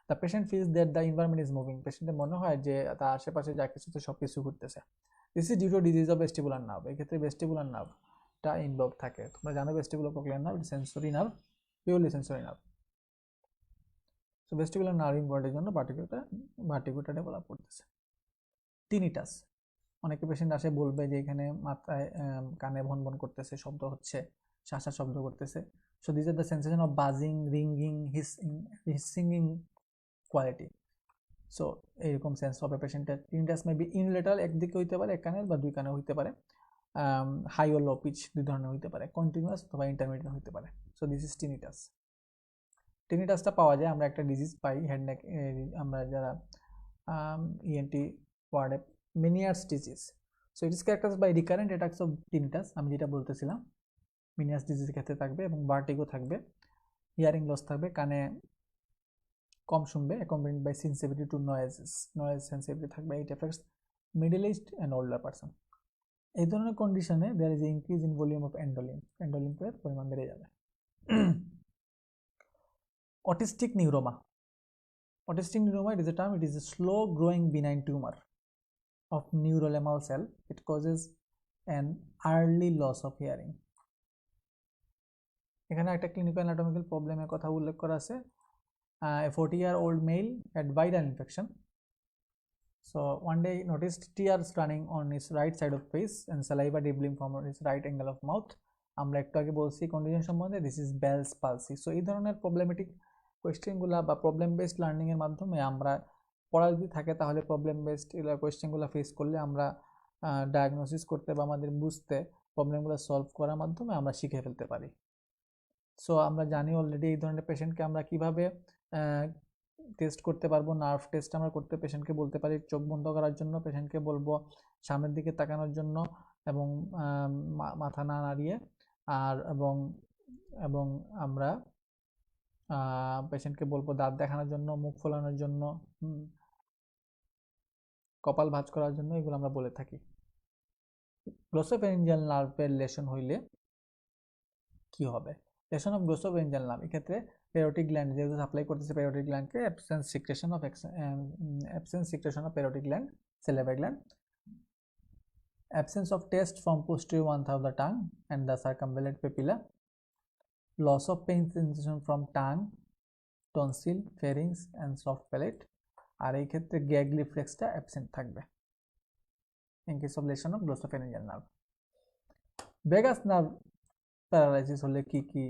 The patient feels that the environment is moving. পেশেন্টের মনে হয় যে তার আশেপাশে যা কিছু সব কিছু ঘুরতেছে. This is due to disease of vestibular nerve. এই ক্ষেত্রে ভেস্টিবুলার নার্ভটা ইনভলভ থাকে. তোমরা জানো vestibular cochlear nerve sensory nerve, purely sensory nerve. So vestibular nerve ইনভলভের জন্য ভার্টিগোটা ডেভেলপ করতেছে. টিনিটাস, অনেকে পেশেন্ট আসে বলবে যে এখানে মাথায় কানে ভন ভন করতেছে, শব্দ হচ্ছে, শ্বাসা শব্দ করতেছে. So this are the sensation of বাজিং, ringing, hissing quality. So এইরকম সেন্স হবে পেশেন্টের. টিনিটাস মে বি ইউনিলেটারাল, একদিকে হইতে পারে, এক কানের বা দুই কানে হইতে পারে. হাই ও লো পিচ দুই ধরনের হইতে পারে, কন্টিনিউয়াস অথবা ইন্টারমিডিয়েট হইতে পারে. So this is tinnitus. টিনিটাসটা পাওয়া যায়, আমরা একটা ডিজিজ পাই হেড নেক, আমরা যারা ইএনটি ওয়ার্ডে, Meniere's disease. So it is characterised by recurrent attacks of tinnitus, আমি যেটা বলতেছিলাম, মেনিয়ার্স ডিজিজের ক্ষেত্রে থাকবে, এবং ভার্টিগো থাকবে, হিয়ারিং লস থাকবে, কানে কম শুনবে, accompanied by sensitivity to noise sensitivity থাকবে. It affects middle aged and older person. এই ধরনের কন্ডিশনে there is increase in volume of এন্ডোলিম্পের পরিমাণ বেড়ে যাবে. Autistic neuroma. Autistic neuroma, it is a term, it is a slow growing benign tumor of neurolemal cell. It causes an early loss of hearing. এখানে একটা clinical anatomical প্রবলেমের কথা উল্লেখ করা আছে. A 40-year-old male had viral infection. So one day he noticed tears running on his right side of face and saliva dribbling from his right angle of mouth. আমরা একটু আগে বলছি কন্ডিশন সম্বন্ধে, this is bells palsy. So এই ধরনের problematic কোয়েশ্চেনগুলো বা problem based লার্নিংয়ের মাধ্যমে আমরা পড়া যদি থাকে তাহলে প্রবলেম বেসড কোয়েশ্চেনগুলো ফেস করলে আমরা ডায়াগনোসিস করতে বা আমাদের বুঝতে, প্রবলেমগুলো সলভ করার মাধ্যমে আমরা শিখে ফেলতে পারি. সো আমরা জানি অলরেডি এই ধরনের পেশেন্টকে আমরা কিভাবে টেস্ট করতে পারবো. নার্ভ টেস্ট আমরা করতে পেশেন্টকে বলতে পারি চোখ বন্ধ করার জন্য, পেশেন্টকে বলবো সামনের দিকে তাকানোর জন্য এবং মাথা না নাড়িয়ে, আর এবং আমরা পেশেন্টকে বলবো দাঁত দেখানোর জন্য, মুখ ফোলানোর জন্য, কপাল ভাঁজ করার জন্য, এগুলো আমরা বলে থাকি. গ্লোসোফেরিঞ্জিয়াল নার্ভের লেশন হইলে কি হবে? লেশন অফ গ্লোসোফেরিঞ্জিয়াল নার্ভ, এক্ষেত্রে প্যারোটিক গ্ল্যান্ড যেহেতু সাপ্লাই করতেছে প্যারোটিক গ্ল্যান্ডকে, absence secretion of parotid gland, salivary gland, absence of taste from posterior one-third of the tongue and the circumvallate papilla, loss of pain sensation from tongue, tonsil, pharynx and soft palate. আর এই ক্ষেত্রে gag রিফ্লেক্সটা absent থাকবে in case of lesion of glossopharyngeal nerve. Vagus nerve paralysis হলে কি কি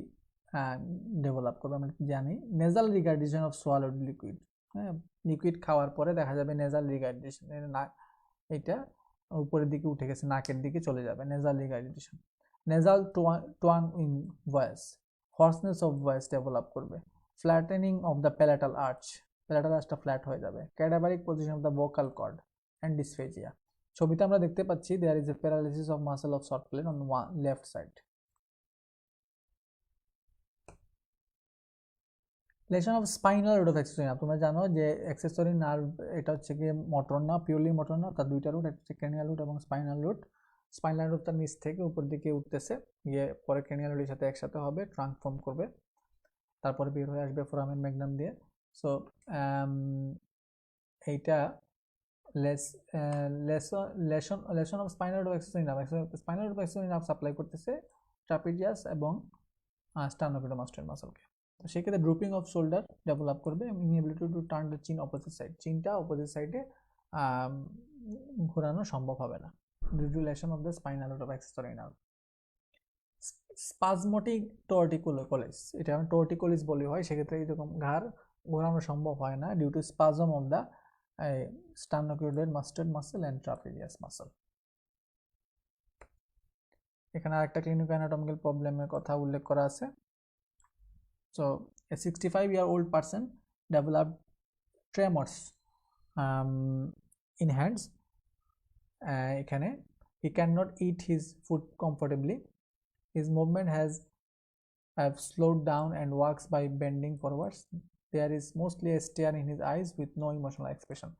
develop করবে আমরা জানি. Nasal রিগার্ডেশন of সোয়ালোড liquid, liquid খাওয়ার পরে দেখা যাবে নেজাল রিগার্ডেশন, এটা উপরের দিকে উঠে গেছে, নাকের দিকে চলে যাবে, nasal regurgitation. Nasal twang in voice, hoarseness of voice develop করবে. Flattening of the palatal arch, palatal আর্চটা ফ্ল্যাট হয়ে যাবে. Cadaveric position of the vocal cord and dysphagia. ছবিতে আমরা দেখতে পাচ্ছি there is a paralysis of muscle of soft palate on left side. Lesion of spinal root of accessory nerve, তোমরা জানো যে অ্যাক্সেসরি নার্ভ এটা হচ্ছে কি মোটর না, পিওরলি মোটর না, তার দুইটা রুট, একটা হচ্ছে ক্রেনিয়াল রুট এবং স্পাইনাল রুট. স্পাইনাল রুট তার নিচ থেকে উপর দিকে উঠতেছে, গিয়ে পরে ক্রেনিয়াল রুটের সাথে একসাথে হবে, ট্রাঙ্ক ফর্ম করবে, তারপরে বের হয়ে আসবে ফোরামেন ম্যাগনাম দিয়ে. সো এইটা lesion of spinal root of accessory nerve. Spinal root of accessory nerve supply করতেছে ট্রাপিজিয়াস এবং স্টার্নোক্লেইডোমাস্টোয়েড মাসলকে. তো সেক্ষেত্রে ড্রুপিং অফ শোল্ডার ডেভেলপ করবে, inability to turn the chin opposite side, চিনটা অপোজিট সাইডে ঘোরানো সম্ভব হবে না, irritation of the spinal root of accessory nerve. Spasmodic torticollis, এটা আমরা টর্টিকোলিস বলি হয়, সেক্ষেত্রে এরকম ঘাড় ঘোরানো সম্ভব হয় না due to spasm of the sternocleidomastoid muscle and trapezius muscle. এখানে আরেকটা ক্লিনিক্যাল অ্যানাটমিক্যাল প্রবলেমের কথা উল্লেখ করা আছে। So a 65-year-old person developed tremors in hands. এখানে he cannot eat his food comfortably. His movement have slowed down and walks by bending forwards. There is mostly a stare in his eyes with no emotional expression.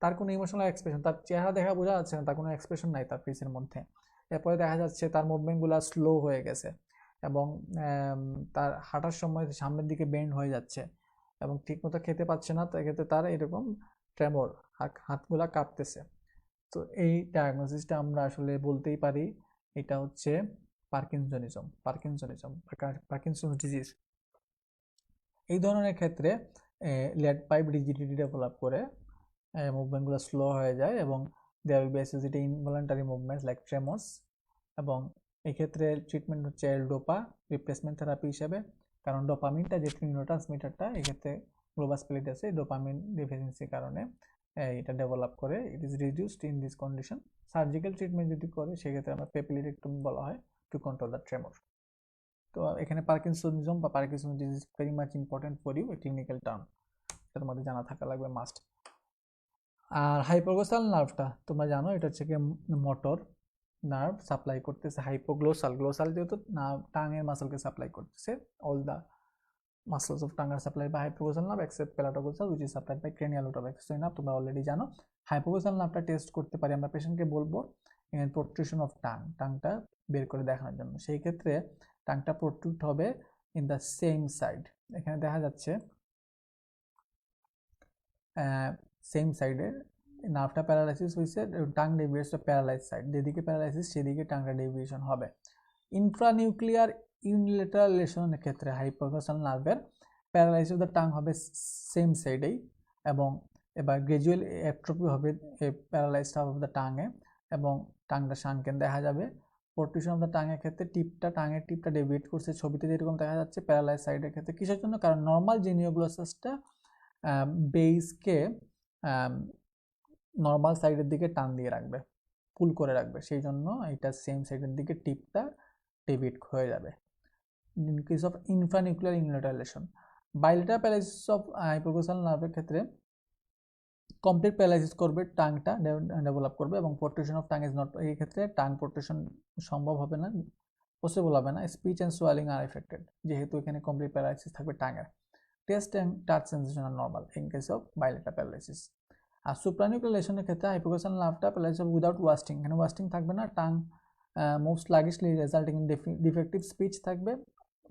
তার কোনো emotional expression, তার চেহারা দেখা বোঝা যাচ্ছে না, তার কোনো এক্সপ্রেশন নাই তার ফেসের মধ্যে। এরপরে দেখা যাচ্ছে তার মুভমেন্টগুলো স্লো হয়ে গেছে এবং তার হাঁটার সময় সামনের দিকে বেন্ড হয়ে যাচ্ছে এবং ঠিকমতো খেতে পাচ্ছে না, সেক্ষেত্রে তার এরকম ট্রেমর, হাতগুলা কাঁপতেছে। তো এই ডায়াগনোসিসটা আমরা আসলে বলতেই পারি এটা হচ্ছে পার্কিনসন ডিজিজ। এই ধরনের ক্ষেত্রে লেড পাইপ রিজিডিটি ডেভেলপ করে, মুভমেন্টগুলো স্লো হয়ে যায় এবং there will be associated involuntary movements like tremors. এবং এই ক্ষেত্রে ট্রিটমেন্ট হচ্ছে এল-ডোপা রিপ্লেসমেন্ট থেরাপি হিসেবে, কারণ ডোপামিনটা যে নিউরোট্রান্সমিটারটা এক্ষেত্রে গ্লোবাস প্যালিটাসে ডোপামিন ডেফিসিয়েন্সির কারণে এটা ডেভেলপ করে, it is reduced in this condition. Surgical treatment যদি করে সেক্ষেত্রে আমরা পেপিলিটেক্টমি বলা হয় টু কন্ট্রোল দ্য ট্রেমর। তো এখানে পার্কিনসনিজম বা Parkinson disease very much important for you, clinical term, এটা তোমাদের জানা থাকা লাগবে মাস্ট। আর হাইপোগ্লোসাল নার্ভটা তোমরা জানো, এটা হচ্ছে কি মোটর নার্ভ সাপ্লাই করতেছে গ্লোসাল যেহেতু টাঙের মাসলকে সাপ্লাই করতেছে, all the muscles of tongue are supplied by hypoglossal nerve except palatoglossal which is supplied by cranial root of accessory nerve. তোমরা অলরেডি জানো। হাইপোগ্লোসাল নার্ভটা টেস্ট করতে পারি আমরা পেশেন্টকে বলবো প্রোট্রুশন অফ টাংটা বের করে দেখানোর জন্য। সেই ক্ষেত্রে টাংটা প্রোট্রুড হবে ইন দ্য সেম সাইড। এখানে দেখা যাচ্ছে সেম সাইডে নার্ভটা প্যারালাইসিস হয়েছে, টাং ডেভিয়েটস টু প্যারালাইজ সাইড, যেদিকে প্যারালাইসিস সেদিকে টাংটা ডেভিয়েশন হবে। ইনফ্রানিউক্লিয়ার ইউনিলেটারাল লেশনের ক্ষেত্রে হাইপোগ্লোসাল নার্ভের প্যারালাইসিস অফ দ্য টাং হবে সেম সাইডেই এবং এবার গ্র্যাজুয়াল অ্যাট্রফি হবে প্যারালাইজড অফ দ্য টাঙে এবং টাংটা শাঙ্কেন দেখা যাবে। প্রোট্রুশন অফ দ্য টাঙের ক্ষেত্রে টাঙের টিপটা ডেভিয়েট করছে, ছবিতে যেরকম দেখা যাচ্ছে। প্যারালাইজ সাইডের ক্ষেত্রে কিসের জন্য? কারণ নর্মাল যে নিওগ্লোসাসটা বেসকে নর্মাল সাইডের দিকে টান দিয়ে রাখবে, পুল করে রাখবে, সেই জন্য এটা সেম সাইডের দিকে টিপটা ডেভিয়েট হয়ে যাবে। In case of infranuclear unilateral lesion, bilateral paralysis of hypoglossal নার্ভের ক্ষেত্রে কমপ্লিট প্যারালাইসিস করবে, টাংটা ডেভেলপ করবে এবং protrusion of tongue is not, এই ক্ষেত্রে টাং প্রোট্রুশন সম্ভব হবে না, পসিবল হবে না। Speech and swallowing are affected, যেহেতু এখানে কমপ্লিট প্যারালাইসিস থাকবে টাঙের। Taste and touch sensation are normal in case of bilateral paralysis. আর সুপ্রানিউক্লিয়ার লেশনের ক্ষেত্রে হাইপোগ্লোসাল নার্ভটা প্যারালাইসিস উইদাউট ওয়াস্টিং, এখানে ওয়াস্টিং থাকবে না, tongue move sluggishly resulting in defective speech থাকবে।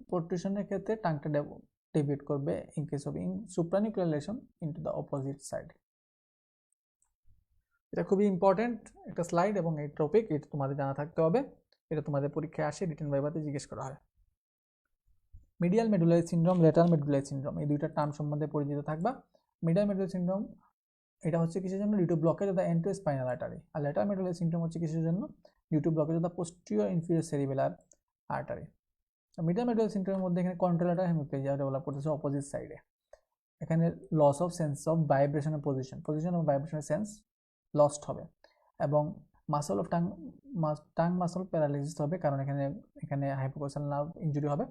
প্রোট্রুশনের ক্ষেত্রে টাংটা ডেভিয়েট করবে in case of supranuclear lesion into the opposite side. এটা খুবই ইম্পর্টেন্ট একটা স্লাইড এবং এই টপিক, এটা তোমাদের জানা থাকতে হবে, এটা তোমাদের পরীক্ষায় আসে, রিটেন ভাইভাতে জিজ্ঞেস করা হয়। Medial medullary syndrome, lateral medullary syndrome, এই দুইটা টার্ম সম্বন্ধে পরিচিত থাকবা। মিডিয়াল মেডুলারি সিনড্রোম এটা হচ্ছে কিসের জন্য? Due to blockage of the anterior spinal artery. আর ল্যাটারাল মেডুলারি সিনড্রোম হচ্ছে কিসের জন্য? Due to blockage of the posterior inferior cerebellar artery. Medial medullary সিনড্রোমের মধ্যে এখানে কন্ট্রোলেটার হেমিপ্লেজিয়া ডেভেলপ করতেছে অপোজিট সাইডে। এখানে লস অফ সেন্স অফ ভাইব্রেশনের পজিশন অফ ভাইব্রেশনের সেন্স লস্ট হবে এবং muscle of tongue muscle paralysis হবে, কারণ এখানে হাইপোগ্লোসাল নার্ভ ইনজুরি হবে।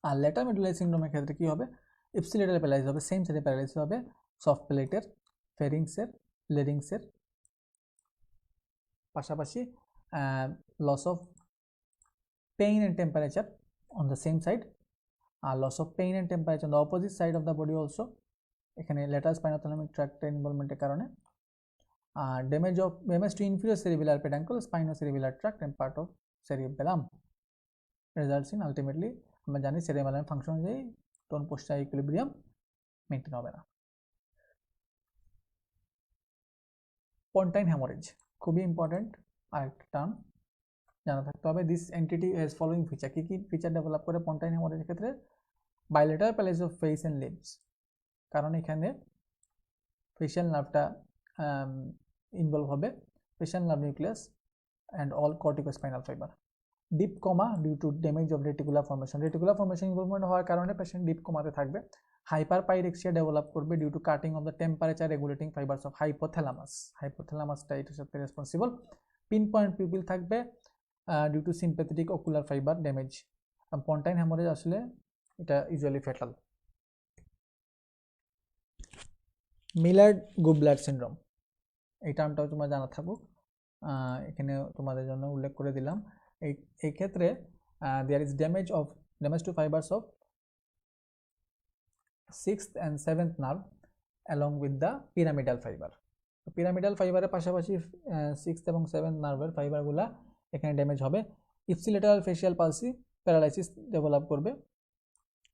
আর ল্যাটারাল মেডুলারি সিনড্রোমের ক্ষেত্রে কি হবে? ইপসিলেটারাল প্যারালাইসিস হবে, সেম সাইডে প্যারালাইসিস হবে, সফট প্লেটের, ফেরিংসের, লেরিংসের, পাশাপাশি loss of pain and temperature on the same side, আর loss of pain and temperature on the opposite side of the body also, এখানে ল্যাটারাল স্পাইনোথ্যালামিক ট্র্যাক্টের ইনভলভমেন্টের কারণে। আর damage to inferior cerebellar peduncle, spinocerebellar tract and part of cerebellum results in ultimately, আমরা জানি সেরিবেলামের function অনুযায়ী টোন পোস্টার ইকুইলিব্রিয়াম মেনটেন হবে না। পন্টাইন হ্যামোরেজ খুবই ইম্পর্টেন্ট আরেকটা টার্ম, জানা থাকতে হবে। This entity has following feature, কি কি ফিচার ডেভেলপ করে পন্টাইন হ্যামোরেজের ক্ষেত্রে? Bilateral paralysis of face and limbs, কারণ এখানে ফেশিয়াল নার্ভটা ইনভলভ হবে, facial nerve nucleus and all corticospinal fiber. Deep coma due to damage of reticular formation involvement হওয়ার কারণে পেশেন্ট ডিপ কমাতে থাকবে। হাইপারপাইরেক্সিয়া ডেভেলপ করবে due to cutting of the temperature regulating fibres of হাইপোথ্যালামাসটা এটার সাথে responsible. Pin point pupil থাকবে due to sympathetic ocular fibre damage. Pontine haemorrhage আসলে এটা usually fatal. Millard Gubler syndrome এই টার্মটাও তোমরা জানা থাকুক, এখানে তোমাদের জন্য উল্লেখ করে দিলাম। এই ক্ষেত্রে there is damage to fibres of 6th and 7th nerve along with the pyramidal fibre. Pyramidal ফাইবারের পাশাপাশি 6th এবং 7th নার্ভের ফাইবারগুলা এখানে ড্যামেজ হবে। Ipsilateral facial palsy paralysis develop করবে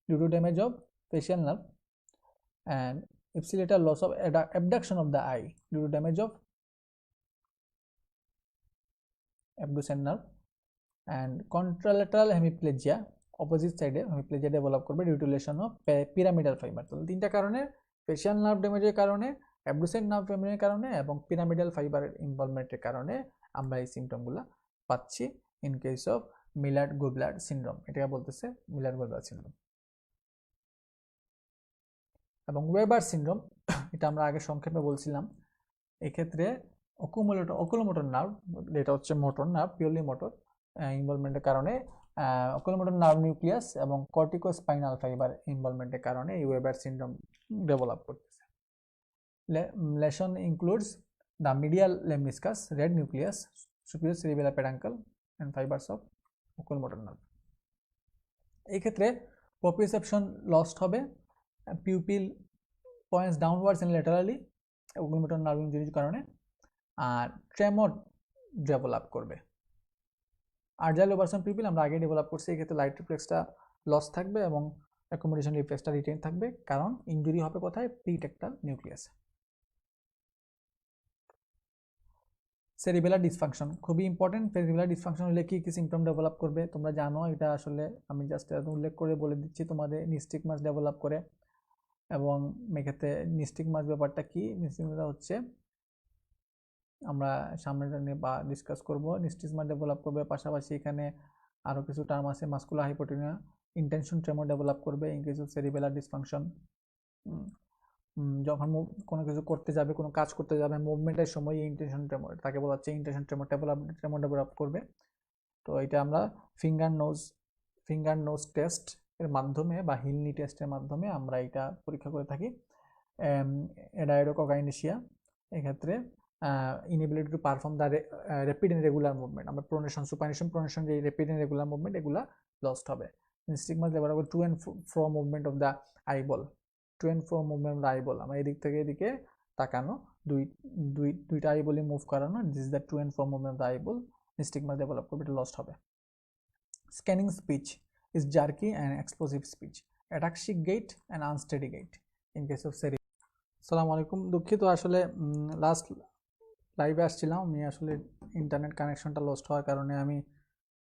due to damage of facial nerve and ipsilateral loss of abduction of the eye due to damage of abducent nerve and contralateral hemiplegia opposite side hemiplegia develop করবে due to lesion of pyramidal fiber। তো তিনটা কারণে facial nerve ড্যামেজের কারণে, abducent nerve ড্যামেজের কারণে এবং pyramidal fiber ইনভলভমেন্টের কারণে আমরা এই সিম্পটমগুলো পাচ্ছি in case of Millard Gubler syndrome. এটাকে বলতেছে মিলার্ড গুবলার সিনড্রোম। এবং ওয়েবার সিনড্রোম এটা আমরা আগে সংক্ষেপে বলছিলাম। এক্ষেত্রে অকুলোমোটর নার্ভ, এটা হচ্ছে মোটর নার্ভ, পিওরলি মোটর ইনভলভমেন্টের কারণে অকুলোমোটর নার্ভ নিউক্লিয়াস এবং কর্টিকোস্পাইনাল ফাইবার ইনভলভমেন্টের কারণে এই ওয়েবার সিনড্রোম ডেভেলপ করতেছে। Lesion includes the medial lemniscus, red nucleus, superior cerebellar peduncle and fibres of oculomotor nerve. এই ক্ষেত্রে প্রোপ্রিওসেপশন লস্ট হবে, pupil points downwards and laterally oculomotor nerve ইনজুরির কারণে, আর ট্রেমর ডেভেলপ করবে। আর্জাইল ওভারসন পিউপিল আমরা আগে ডেভেলপ করছি, এক্ষেত্রে লাইট রিফ্লেক্সটা লস থাকবে এবং অ্যাকোমোডেশন রিফ্লেক্সটা রিটেন থাকবে, কারণ ইনজুরি হবে কোথায়? প্রিটেক্টাল নিউক্লিয়াস। সেরিবেলার ডিসফাংশন খুবই ইম্পর্টেন্ট। সেরিবেলার ডিসফাংশন হলে কি কি সিমটম ডেভেলপ করবে তোমরা জানো, এটা আসলে আমি জাস্ট উল্লেখ করে বলে দিচ্ছি তোমাদের। নিস্টিগমাস ডেভেলপ করে, এবং এক্ষেত্রে নিস্টিগমাস ব্যাপারটা কি? নিস্টিগমাস হচ্ছে আমরা সামনে নিয়ে বা ডিসকাস করব। নিস্টিগমাস ডেভেলপ করবে, পাশাপাশি এখানে আরও কিছু টার্ম আছে। Muscular hypotonia, intention tremor develop করবে in case of cerebellar dysfunction. যখন কোনো কিছু করতে যাবে, কোনো কাজ করতে যাবে, মুভমেন্টের সময় ইন্টেনশন ট্রেমর, তাকে বলা হচ্ছে ইন্টেনশন ট্রেমর ডেভেলপ করবে। তো এটা আমরা ফিঙ্গার নোজ টেস্ট এর মাধ্যমে বা হিলনি টেস্টের মাধ্যমে আমরা এটা পরীক্ষা করে থাকি। এডাইরোকগাইনেশিয়া, এক্ষেত্রে inability to perform the rapid and regular movement, আমরা প্রোনেশন, সুপাইনেশন, প্রোনেশন, যে র্যাপিড এন্ড রেগুলার মুভমেন্ট এগুলা লস্ট হবে। নিস্টিগমাস ডেভেলপ করে to and fro movement of the eyeball, to and fro movement of the eyeball, আমরা এদিক থেকে এদিকে তাকানো, দুইটা আইবলই মুভ করানো, this is the to and fro movement of the eyeball. Nystagmus develop করবে, এটা লস্ট হবে। Scanning speech is jerky and explosive speech, ataxic gait and unsteady gait in case of cerebral. আসসালামু আলাইকুম, দুঃখিত আসলে লাস্ট লাইভে আসছিলাম আমি, আসলে ইন্টারনেট কানেকশনটা লস্ট হওয়ার কারণে আমি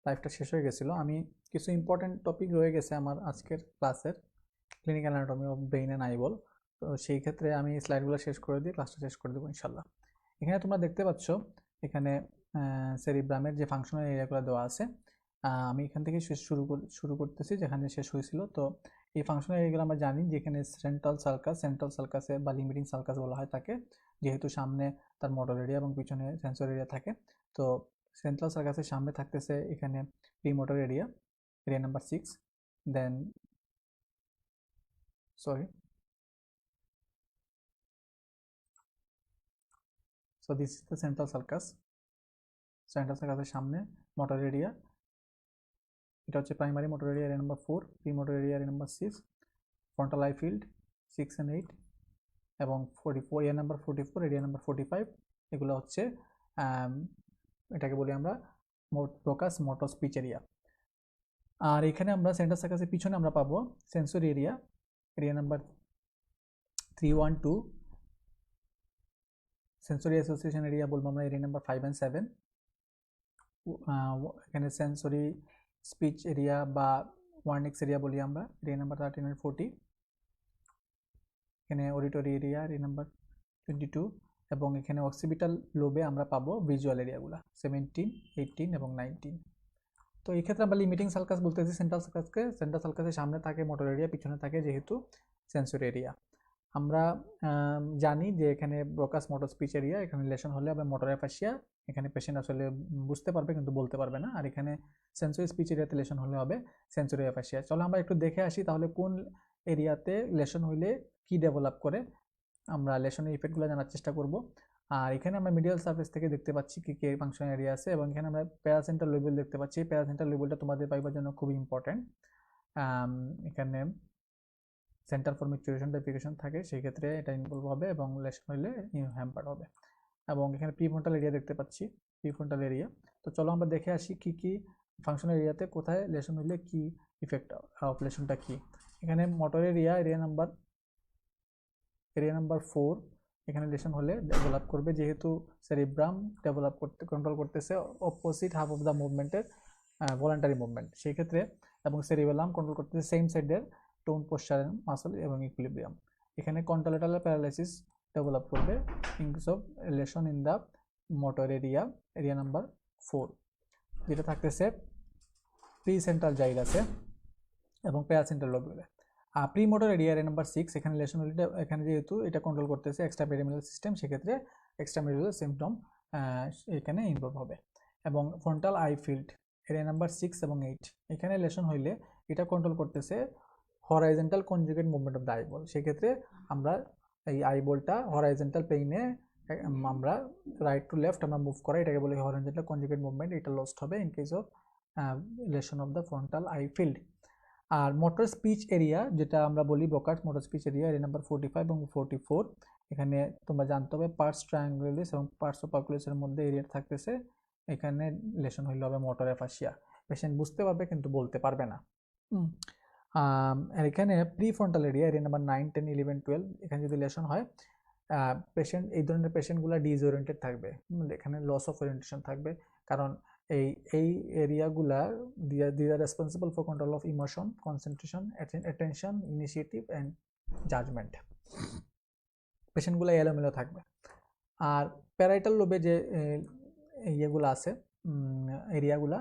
লাইভটা শেষ হয়ে গেছিলো। আমি কিছু ইম্পর্টেন্ট টপিক রয়ে গেছে আমার আজকের ক্লাসের, clinical anatomy of brain and eyeball. তো সেই ক্ষেত্রে আমি স্লাইডগুলো শেষ করে দিয়ে ক্লাসটা শেষ করে দেবো ইনশাল্লাহ। এখানে তোমরা দেখতে পাচ্ছ এখানে সেরিব্রামের যে ফাংশনাল এরিয়াগুলো দেওয়া আছে। আমি এখান থেকে শুরু করতেছি যেখানে শেষ হয়েছিল। তো এই ফাংশনাল এরিয়াগুলো আমরা জানি, যেখানে সেন্ট্রাল সার্কাসে বা লিমিটিং সার্কাস বলা হয় তাকে, যেহেতু সামনে তার মোটর এরিয়া এবং পিছনে সেন্সর এরিয়া থাকে। তো সেন্ট্রাল সার্কাসের সামনে থাকতেছে এখানে premotor area number 6, then so this is the central sulcus, সার্কাসের সামনে মোটর এরিয়া, এটা হচ্ছে primary motor area number 4, premotor area number 6, frontal eye field 6 and 8 এবং 44 এরিয়া নাম্বার 44, এরিয়া নাম্বার 45, এগুলো হচ্ছে এটাকে বলি আমরা ব্রোকাস মোটর স্পিচ এরিয়া। আর এখানে আমরা সেন্ট্রাল সার্কাসের পিছনে আমরা পাবো sensory area number 312, sensory association area বলবো আমরা এরিয়া নাম্বার 5 and 7। এখানে সেন্সরি স্পিচ এরিয়া বা ওয়ার্নিক্স এরিয়া বলি আমরা, এরিয়া নাম্বার 13 and 40। এখানে অডিটরি এরিয়া নাম্বার 22, এবং এখানে অক্সিপিটাল লোবে আমরা পাবো ভিজুয়াল এরিয়াগুলো 17, 18 এবং 19। তো এই ক্ষেত্রে আমরা লিমিটিং সার্কাস বলতেছি সেন্ট্রাল সার্কাসের সামনে থাকে মোটর এরিয়া, পিছনে থাকে যেহেতু সেন্সরি এরিয়া। আমরা জানি যে এখানে ব্রোকাস মোটর স্পিচ এরিয়া, এখানে লেশন হলে আবার মোটর অ্যাফাসিয়া, এখানে পেশেন্ট আসলে বুঝতে পারবে কিন্তু বলতে পারবে না। আর এখানে সেন্সরি স্পিচ এরিয়াতে লেশন হলে হবে সেন্সরি অ্যাফাসিয়া। চলো আমরা একটু দেখে আসি তাহলে কোন এরিয়াতে লেশন হইলে কি ডেভেলপ করে, আমরা লেশনের ইফেক্টগুলো জানার চেষ্টা করব। আর এখানে আমরা মিডিয়াল সারফেস থেকে দেখতে পাচ্ছি কি কি ফাংশন এরিয়া আছে, এবং এখানে আমরা প্যারাসেন্টাল লোবেল দেখতে পাচ্ছি। প্যারাসেন্টাল লোবেলটা তোমাদের পাইবার জন্য খুবই ইম্পর্টেন্ট। এখানে সেন্টার ফর ম্যাচুরেশন ডেফিকেশন থাকে, সেই ক্ষেত্রে এটা ইনভলভ হবে এবং লেশন হইলে হ্যাম্পার হবে। এবং এখানে প্রিফ্রন্টাল এরিয়া দেখতে পাচ্ছি, প্রিফ্রন্টাল এরিয়া। তো চলো আমরা দেখে আসি কি কি ফাংশনাল এরিয়াতে কোথায় লেশন হইলে কি ইফেক্ট অফ লেশনটা কি। এখানে মোটর এরিয়া, এরিয়া নাম্বার 4, এখানে লেশন হলে ডেভেলপ করবে যেহেতু সেরিব্রাম ডেভেলপ করতে কন্ট্রোল করতেছে অপোজিট হাফ অফ দ্য মুভমেন্টের ভলান্টারি মুভমেন্ট, সেই ক্ষেত্রে এবং সেরিবেলাম কন্ট্রোল করতেছে সেম সাইডের টোন পোস্চার মাসল এবং ইকুইলিব্রিয়াম। এখানে কন্ট্রালেটারাল প্যারালাইসিস ডেভেলপ করবে in case of lesion in the motor area, area number 4, যেটা থাকতেছে প্রি সেন্ট্রাল জাইরাসে এবং প্যারাসেন্ট্রাল লোবুলে। প্রি মোটর এরিয়া নাম্বার 6, এখানে লেশন হলে এখানে যেহেতু এটা কন্ট্রোল করতেছে এক্সট্রা পেরিমিনাল সিস্টেম, সেক্ষেত্রে এক্সট্রা মেরুলার সিমটম এখানে ইনভলভ হবে। এবং frontal eye field area number 6 এবং 8, এখানে লেশন হইলে এটা কন্ট্রোল করতেছে horizontal conjugate movement of the eyeball, সেক্ষেত্রে আমরা এই আইবলটা হরাইজন্টাল প্লেনে আমরা রাইট টু লেফট আমরা মুভ করা, এটাকে বলে হরাইজন্টাল কনজুগেট মুভমেন্ট, এটা লস্ট হবে in case of lesion of the frontal eye field. আর মোটর স্পিচ এরিয়া যেটা আমরা বলি Broca's motor speech area number 45 এবং 44, এখানে তোমরা জানতে হবে পার্টস ট্রায়াঙ্গুলারিস এবং পার্টস অপাকুলাসের মধ্যে এরিয়া থাকতেছে, এখানে লেশন হইলে হবে মোটর অ্যাফাসিয়া। পেশেন্ট বুঝতে পারবে কিন্তু বলতে পারবে না। আর এখানে প্রিফ্রন্টাল এরিয়া নাম্বার 9, 10, 11, 12, এখানে যদি লেশন হয় পেশেন্ট এই ধরনের পেশেন্টগুলো ডিসওরিয়েন্টেড থাকবে, এখানে লস অফ ওরিয়েন্টেশন থাকবে, কারণ এই এরিয়াগুলা they are responsible for control of emotion, concentration, attention, initiative and judgment। পেশেন্টগুলো এলোমেলো থাকবে। আর প্যারাইটাল লোবে যে ইয়েগুলো আছে এরিয়াগুলা,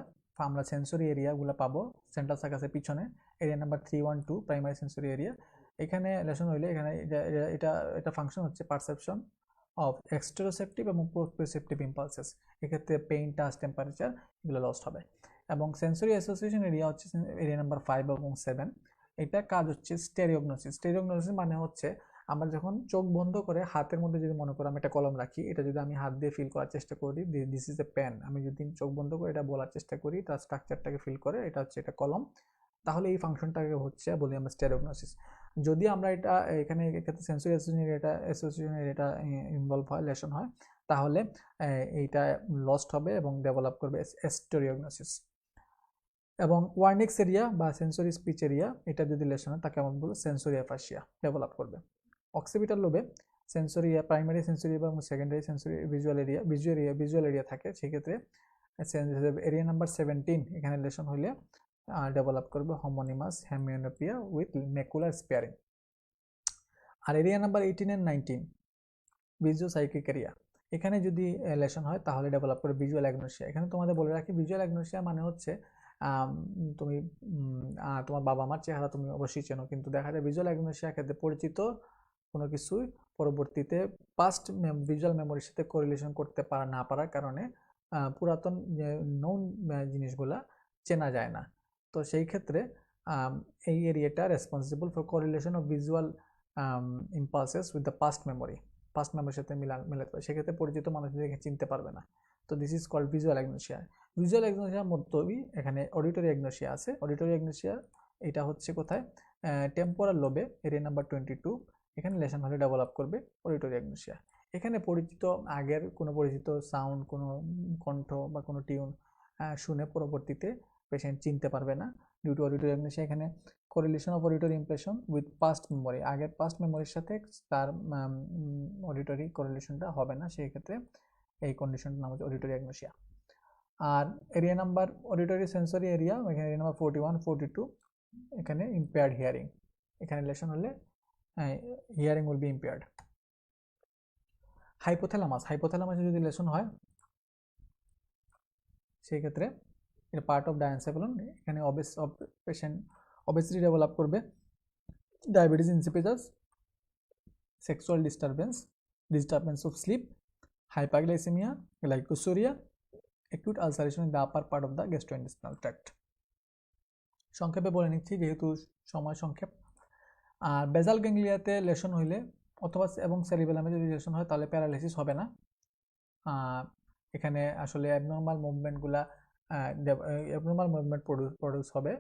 আমরা সেন্সরি এরিয়াগুলো পাবো সেন্ট্রাল সার্কাসের পিছনে, area number 312 primary sensory area. এখানে লেশন হইলে এখানে এটা ফাংশন হচ্ছে পারসেপশন অফ এক্সটেরোসেপটিভ এবং প্রোপ্রিওসেপটিভ ইম্পালসেস, এক্ষেত্রে পেইন, টাচ, টেম্পারেচার এগুলো লস্ট হবে। এবং সেন্সরি অ্যাসোসিয়েশন এরিয়া হচ্ছে এরিয়া নাম্বার 5 এবং 7, এটা কাজ হচ্ছে স্টেরিওগনোসিস। স্টেরিওগনোসিস মানে হচ্ছে আমরা যখন চোখ বন্ধ করে হাতের মধ্যে যদি মনে করো আমি একটা কলম রাখি, এটা যদি আমি হাত দিয়ে ফিল করার চেষ্টা করি দিস ইজ এ পেন, আমি যদি চোখ বন্ধ করে এটা বলার চেষ্টা করি তার স্ট্রাকচারটাকে ফিল করে এটা হচ্ছে এটা কলম, তাহলে এই ফাংশনটাকে হচ্ছে বলি আমরা স্টেরিওগনোসিস। যদি আমরা এটা এখানে ক্ষেত্রে সেন্সরি অ্যাসোসিয়েশন এরিয়াটা ইনভলভ হয়, লেশন হয়, তাহলে এইটা লস্ট হবে এবং ডেভেলপ করবে স্টেরিওগনোসিস। এবং ওয়ার্নিক্স এরিয়া বা সেন্সরি স্পিচ এরিয়া, এটা যদি লেশন হয় তাকে আমরা বলবো সেন্সরি অ্যাফাসিয়া ডেভেলপ করবে। অক্সিপিটাল লোবে সেন্সরি প্রাইমারি সেন্সরি এবং সেকেন্ডারি সেন্সরি ভিজুয়াল এরিয়া থাকে, সেক্ষেত্রে এরিয়া নাম্বার 17 এখানে লেশন হইলে ডেভেলপ করবে homonymous hemianopia with macular sparing. আর area number 18 and 19 visual psychic area, এখানে যদি লেশন হয় তাহলে ডেভেলপ করে ভিজুয়াল অ্যাগনোসিয়া। এখানে তোমাদের বলে রাখি ভিজুয়াল অ্যাগনোসিয়া মানে হচ্ছে তুমি তোমার বাবা মার চেহারা তুমি অবশ্যই চেনো, কিন্তু দেখা যায় ভিজুয়াল অ্যাগনোসিয়া ক্ষেত্রে পরিচিত কোনো কিছুই পরবর্তীতে পাস্ট ভিজুয়াল মেমোরির সাথে কোরিলেশন করতে না পারার কারণে পুরাতন নোন জিনিসগুলা চেনা যায় না। তো সেই ক্ষেত্রে এই এরিয়াটা responsible for correlation of visual impulses with the past মেমোরির সাথে মিলাতে পারে, সেক্ষেত্রে পরিচিত মানুষদেরকে চিনতে পারবে না। তো this is called visual agnosia. Visual অ্যাগনোসিয়ার মধ্যেই এখানে অডিটরি অ্যাগনোসিয়া আছে। অডিটরি অ্যাগনোসিয়া এটা হচ্ছে কোথায়, টেম্পোরাল লোবে এরিয়া নাম্বার 22, এখানে লেশন হলে ডেভেলপ করবে অডিটরি অ্যাগনোসিয়া। এখানে পরিচিত আগের কোনো পরিচিত সাউন্ড, কোনো কণ্ঠ বা কোনো টিউন শুনে পরবর্তীতে পেশেন্ট চিনতে পারবে না ডিউ টু অডিটরি অ্যাগনোসিয়া। এখানে correlation of auditory impression with past memory, আগের পাস্ট মেমোরির সাথে তার অডিটরি কোরিলেশনটা হবে না, সেই ক্ষেত্রে এই কন্ডিশনটার নাম হচ্ছে অডিটরি অ্যাগনোসিয়া। আর area number auditory sensory area, এখানে এরিয়া নাম্বার 41, 42, এখানে ইম্পেয়ার্ড হিয়ারিং, এখানে লেশন হলে হিয়ারিং উইল বি ইম্পেয়ার্ড। হাইপোথ্যালামাসে যদি লেশন হয় সেই ক্ষেত্রে এটা পার্ট অফ ডায়ানসেফালন, এখানে পেশেন্ট অবেসিটি ডেভেলপ করবে, diabetes insipidus, sexual disturbance of sleep, hyperglycemia, glycosuria, acute ulceration in the upper part of the gastrointestinal tract. সংক্ষেপে বলে নিচ্ছি যেহেতু সময় সংক্ষেপ। আর বেজাল গ্যাংলিয়াতে লেশন হইলে অথবা এবং সেরিবেলামে যদি লেশন হয় তাহলে প্যারালাইসিস হবে না। এখানে আসলে অ্যাবনর্মাল মুভমেন্ট প্রডিউস হবে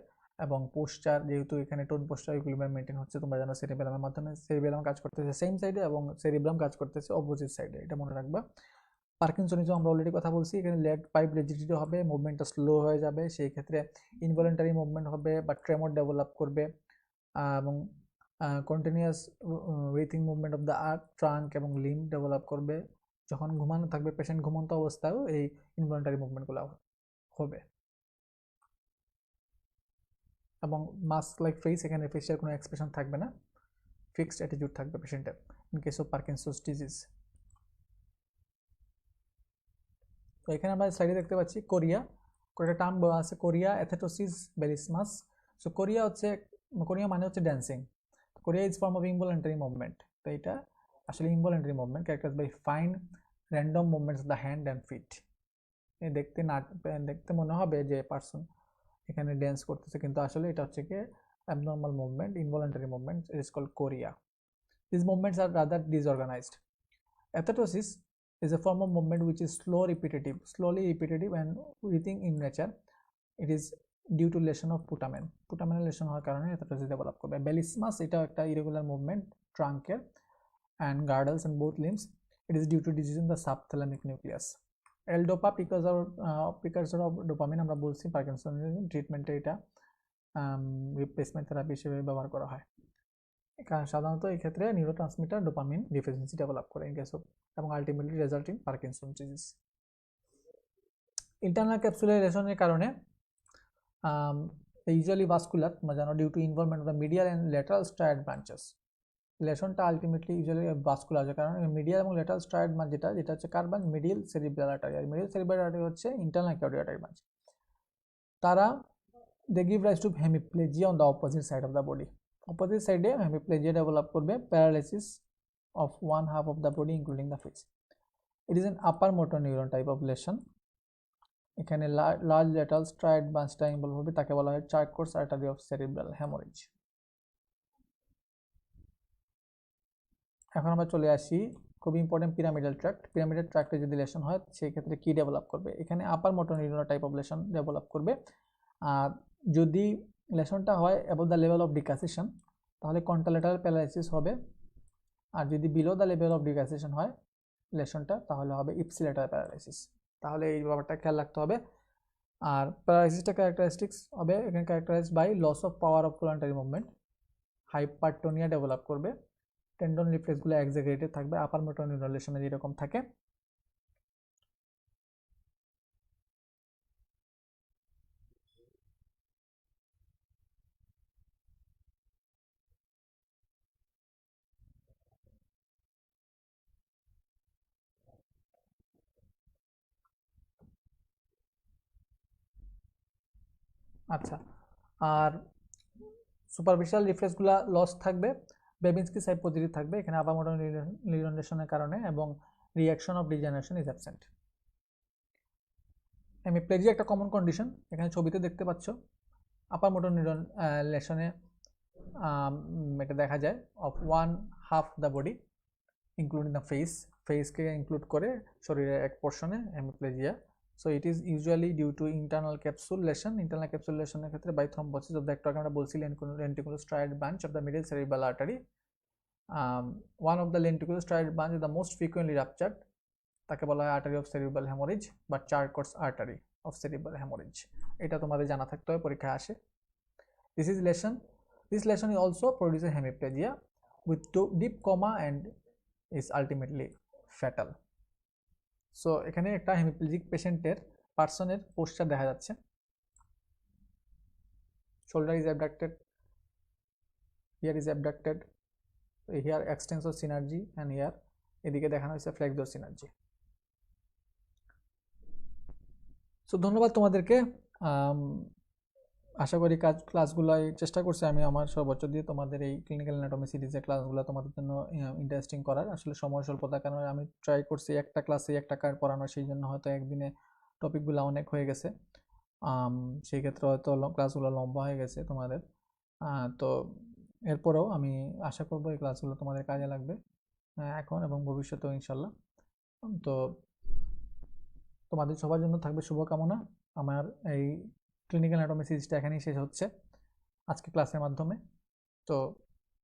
এবং পোস্টার, যেহেতু এখানে টোন পোস্টার ইকুইলিব্রিয়াম মেইনটেইন হচ্ছে, তোমরা জানো সেরিবেলামের মাধ্যমে সেরিবেলাম কাজ করতেছে সেম সাইডে এবং সেরিব্রাম কাজ করতেছে অপোজিট সাইডে, এটা মনে রাখবা। পার্কিনসনিজম আমরা অলরেডি কথা বলছি, এখানে লেগ পাইপ রিজিডিটি হবে, মুভমেন্টটা স্লো হয়ে যাবে, সেই ক্ষেত্রে ইনভলেন্টারি মুভমেন্ট হবে বা ট্রেমর ডেভেলপ করবে এবং continuous breathing movement of the arc, trunk এবং লিম্ব ডেভেলপ করবে। যখন ঘুমানো থাকবে পেশেন্ট, ঘুমন্ত অবস্থায়ও এই ইনভলেন্টারি মুভমেন্টগুলো হবে এবং মাস্ক লাইক ফেস, এখানে ফেসিয়াল কোনো এক্সপ্রেশন থাকবে না, ফিক্সড অ্যাটিটিউড থাকবে পেশেন্টের in case of Parkinson's disease. তো এখানে আমরা স্লাইডে দেখতে পাচ্ছি কোরিয়া, কয়েকটা টার্ম দেওয়া আছে, chorea, athetosis, ballismus. So chorea মানে হচ্ছে dancing. Chorea is form of involuntary movement. তো এটা আসলে involuntary movement characterised by fine random movements of the hand and feet. দেখতে মনে হবে যে পার্সন এখানে ড্যান্স করতেছে, কিন্তু আসলে এটা হচ্ছে কি abnormal movement, involuntary movement, it is called chorea. These movements are rather disorganized. Athetosis is a form of movement which is slowly repetitive and writhing in nature. It is due to lesion of putamen. Putamen lesion হওয়ার কারণে athetosis develop করবে। Belismas এটা একটা irregular movement truncal and girdles in both limbs. It is due to disease in the subthalamic nucleus. L-DOPA precursor of dopamine আমরা বলছি parkinsonism ট্রিটমেন্টে এটা replacement therapy হিসেবে ব্যবহার করা হয়। কারণ সাধারণত এই ক্ষেত্রে নিউরোট্রান্সমিটার ডোপামিন ডিফিসিয়েন্সি ডেভেলপ করে ইন কেস অফ এবং ultimately result in Parkinson disease. Internal ক্যাপসুলাইজেশনের কারণে ইউজুয়ালি ভাস্কুলার, তোমরা জানো, due to involvement of the medial and lateral striate branches. লেশনটা আলটিমেটলি ইউজুয়ালি ভাস্কুলার, যে কারণে মিডিয়াল এবং ল্যাটারাল স্ট্রায়াড ব্রাঞ্চ যেটা হচ্ছে কার ব্রাঞ্চ? Medial cerebral artery. আর মিডিয়াল সেরিব্রাল আর্টারি হচ্ছে ইন্টারনাল ক্যারোটিড আর্টারি ব্রাঞ্চ। তারা they give rise to hemiplegia on the opposite side of the body. Opposite side A hemiplegia develop করবে, paralysis of one half of the body including the face. It is an upper motor neuron type of lesion. এখানে large lateral striate branchটা involve হবে, তাকে বলা হয় Charcot's artery of cerebral hemorrhage. এখন আমরা চলে আসি খুব ইম্পর্টেন্ট পিরামিডাল ট্র্যাক্ট। পিরামিডাল ট্র্যাক্টে যদি লেশন হয় সেই ক্ষেত্রে কি ডেভেলপ করবে? এখানে upper motor neuron type of lesion develop করবে। আর যদি লেশনটা হয় above the level of decussation তাহলে কন্ট্রালেটারাল প্যারালাইসিস হবে, আর যদি below the level of decussation হয় লেশনটা তাহলে হবে ইপসিলেটারাল প্যারালাইসিস। তাহলে এই ব্যাপারটা খেয়াল রাখতে হবে। আর প্যারালাইসিসটা ক্যারেক্টারিস্টিক্স হবে এখানে characterized by loss of power of voluntary movement, hypertonia develop করবে, টেন্ডন রিফ্লেক্সগুলো এক্সাজারেটেড থাকবে, আপার মোটর নিউরন লেশনে যেরকম থাকে। আচ্ছা, আর সুপারফিশিয়াল রিফ্লেক্সগুলো লস থাকবে, বেবিনস্কি সাইড পজিটিভ থাকবে এখানে আপার মোটর নিউরন লেশনের কারণে, এবং reaction of degeneration is absent. Hemiplegia একটা কমন কন্ডিশন, এখানে ছবিতে দেখতে পাচ্ছ আপার মোটর নিউরন লেশনে এটা দেখা যায় of one half the body including the ফেসকে ইনক্লুড করে শরীরের এক পোর্শনে hemiplegia. So it is usually due to internal capsule lesion. Internal capsule লেশনের ক্ষেত্রে বাই থ্রম্বোসিস অফ দ্য, একটু আগে আমরা বলছি lenticular striate branch of the middle cerebral artery. One of the lenticular striate branch is the most frequently ruptured, তাকে বলা হয় artery of cerebral haemorrhage বা Charcot's artery of cerebral haemorrhage. এটা তোমাদের জানা থাকতে হয়, পরীক্ষায় আসে। This lesion also produces hemiplegia with deep coma and is ultimately fatal. So এখানে একটা হেমিপ্লেজিক পার্সনের পোস্টার দেখা যাচ্ছে। shoulder is abducted, here is abducted, here extensor synergy and here এদিকে দেখানো হয়েছে ফ্লেক্সর সিনার্জি। সো ধন্যবাদ তোমাদেরকে। আশা করি ক্লাসগুলোয় চেষ্টা করছি আমি আমার সর্বোচ্চ দিয়ে তোমাদের এই ক্লিনিক্যাল অ্যানাটমি সিরিজের ক্লাসগুলো তোমাদের জন্য ইন্টারেস্টিং করার। আসলে সময় স্বল্পতার কারণে আমি ট্রাই করছি একটা ক্লাসে একটা কার পড়ানো, সেই জন্য হয়তো একদিনে টপিকগুলো অনেক হয়ে গেছে। সেই ক্ষেত্রে হয়তো ক্লাসগুলো লম্বা হয়ে গেছে তোমাদের। তো এরপরেও আমি আশা করবো এই ক্লাসগুলো তোমাদের কাজে লাগবে এখন এবং ভবিষ্যতেও ইনশাল্লাহ। তো তোমাদের সবার জন্য থাকবে শুভকামনা। আমার এই ক্লিনিক্যাল অ্যানাটমি সিরিজটা এখানেই শেষ হচ্ছে আজকে ক্লাসের মাধ্যমে। তো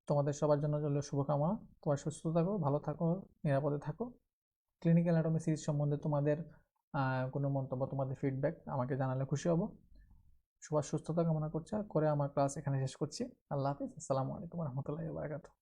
তোমাদের সবার জন্য রইল শুভকামনা। তোমার সুস্থ থাকো, ভালো থাকো, নিরাপদে থাকো। ক্লিনিক্যাল অ্যানাটমি সিরিজ সম্বন্ধে তোমাদের কোনো মন্তব্য, তোমাদের ফিডব্যাক আমাকে জানালে খুশি হব। সবার সুস্থতা কামনা করে আমার ক্লাস এখানে শেষ করছি। আল্লাহ হাফিজ। আসসালামু আলাইকুম রহমতুল্লাহি ওয়া বারাকাতুহু।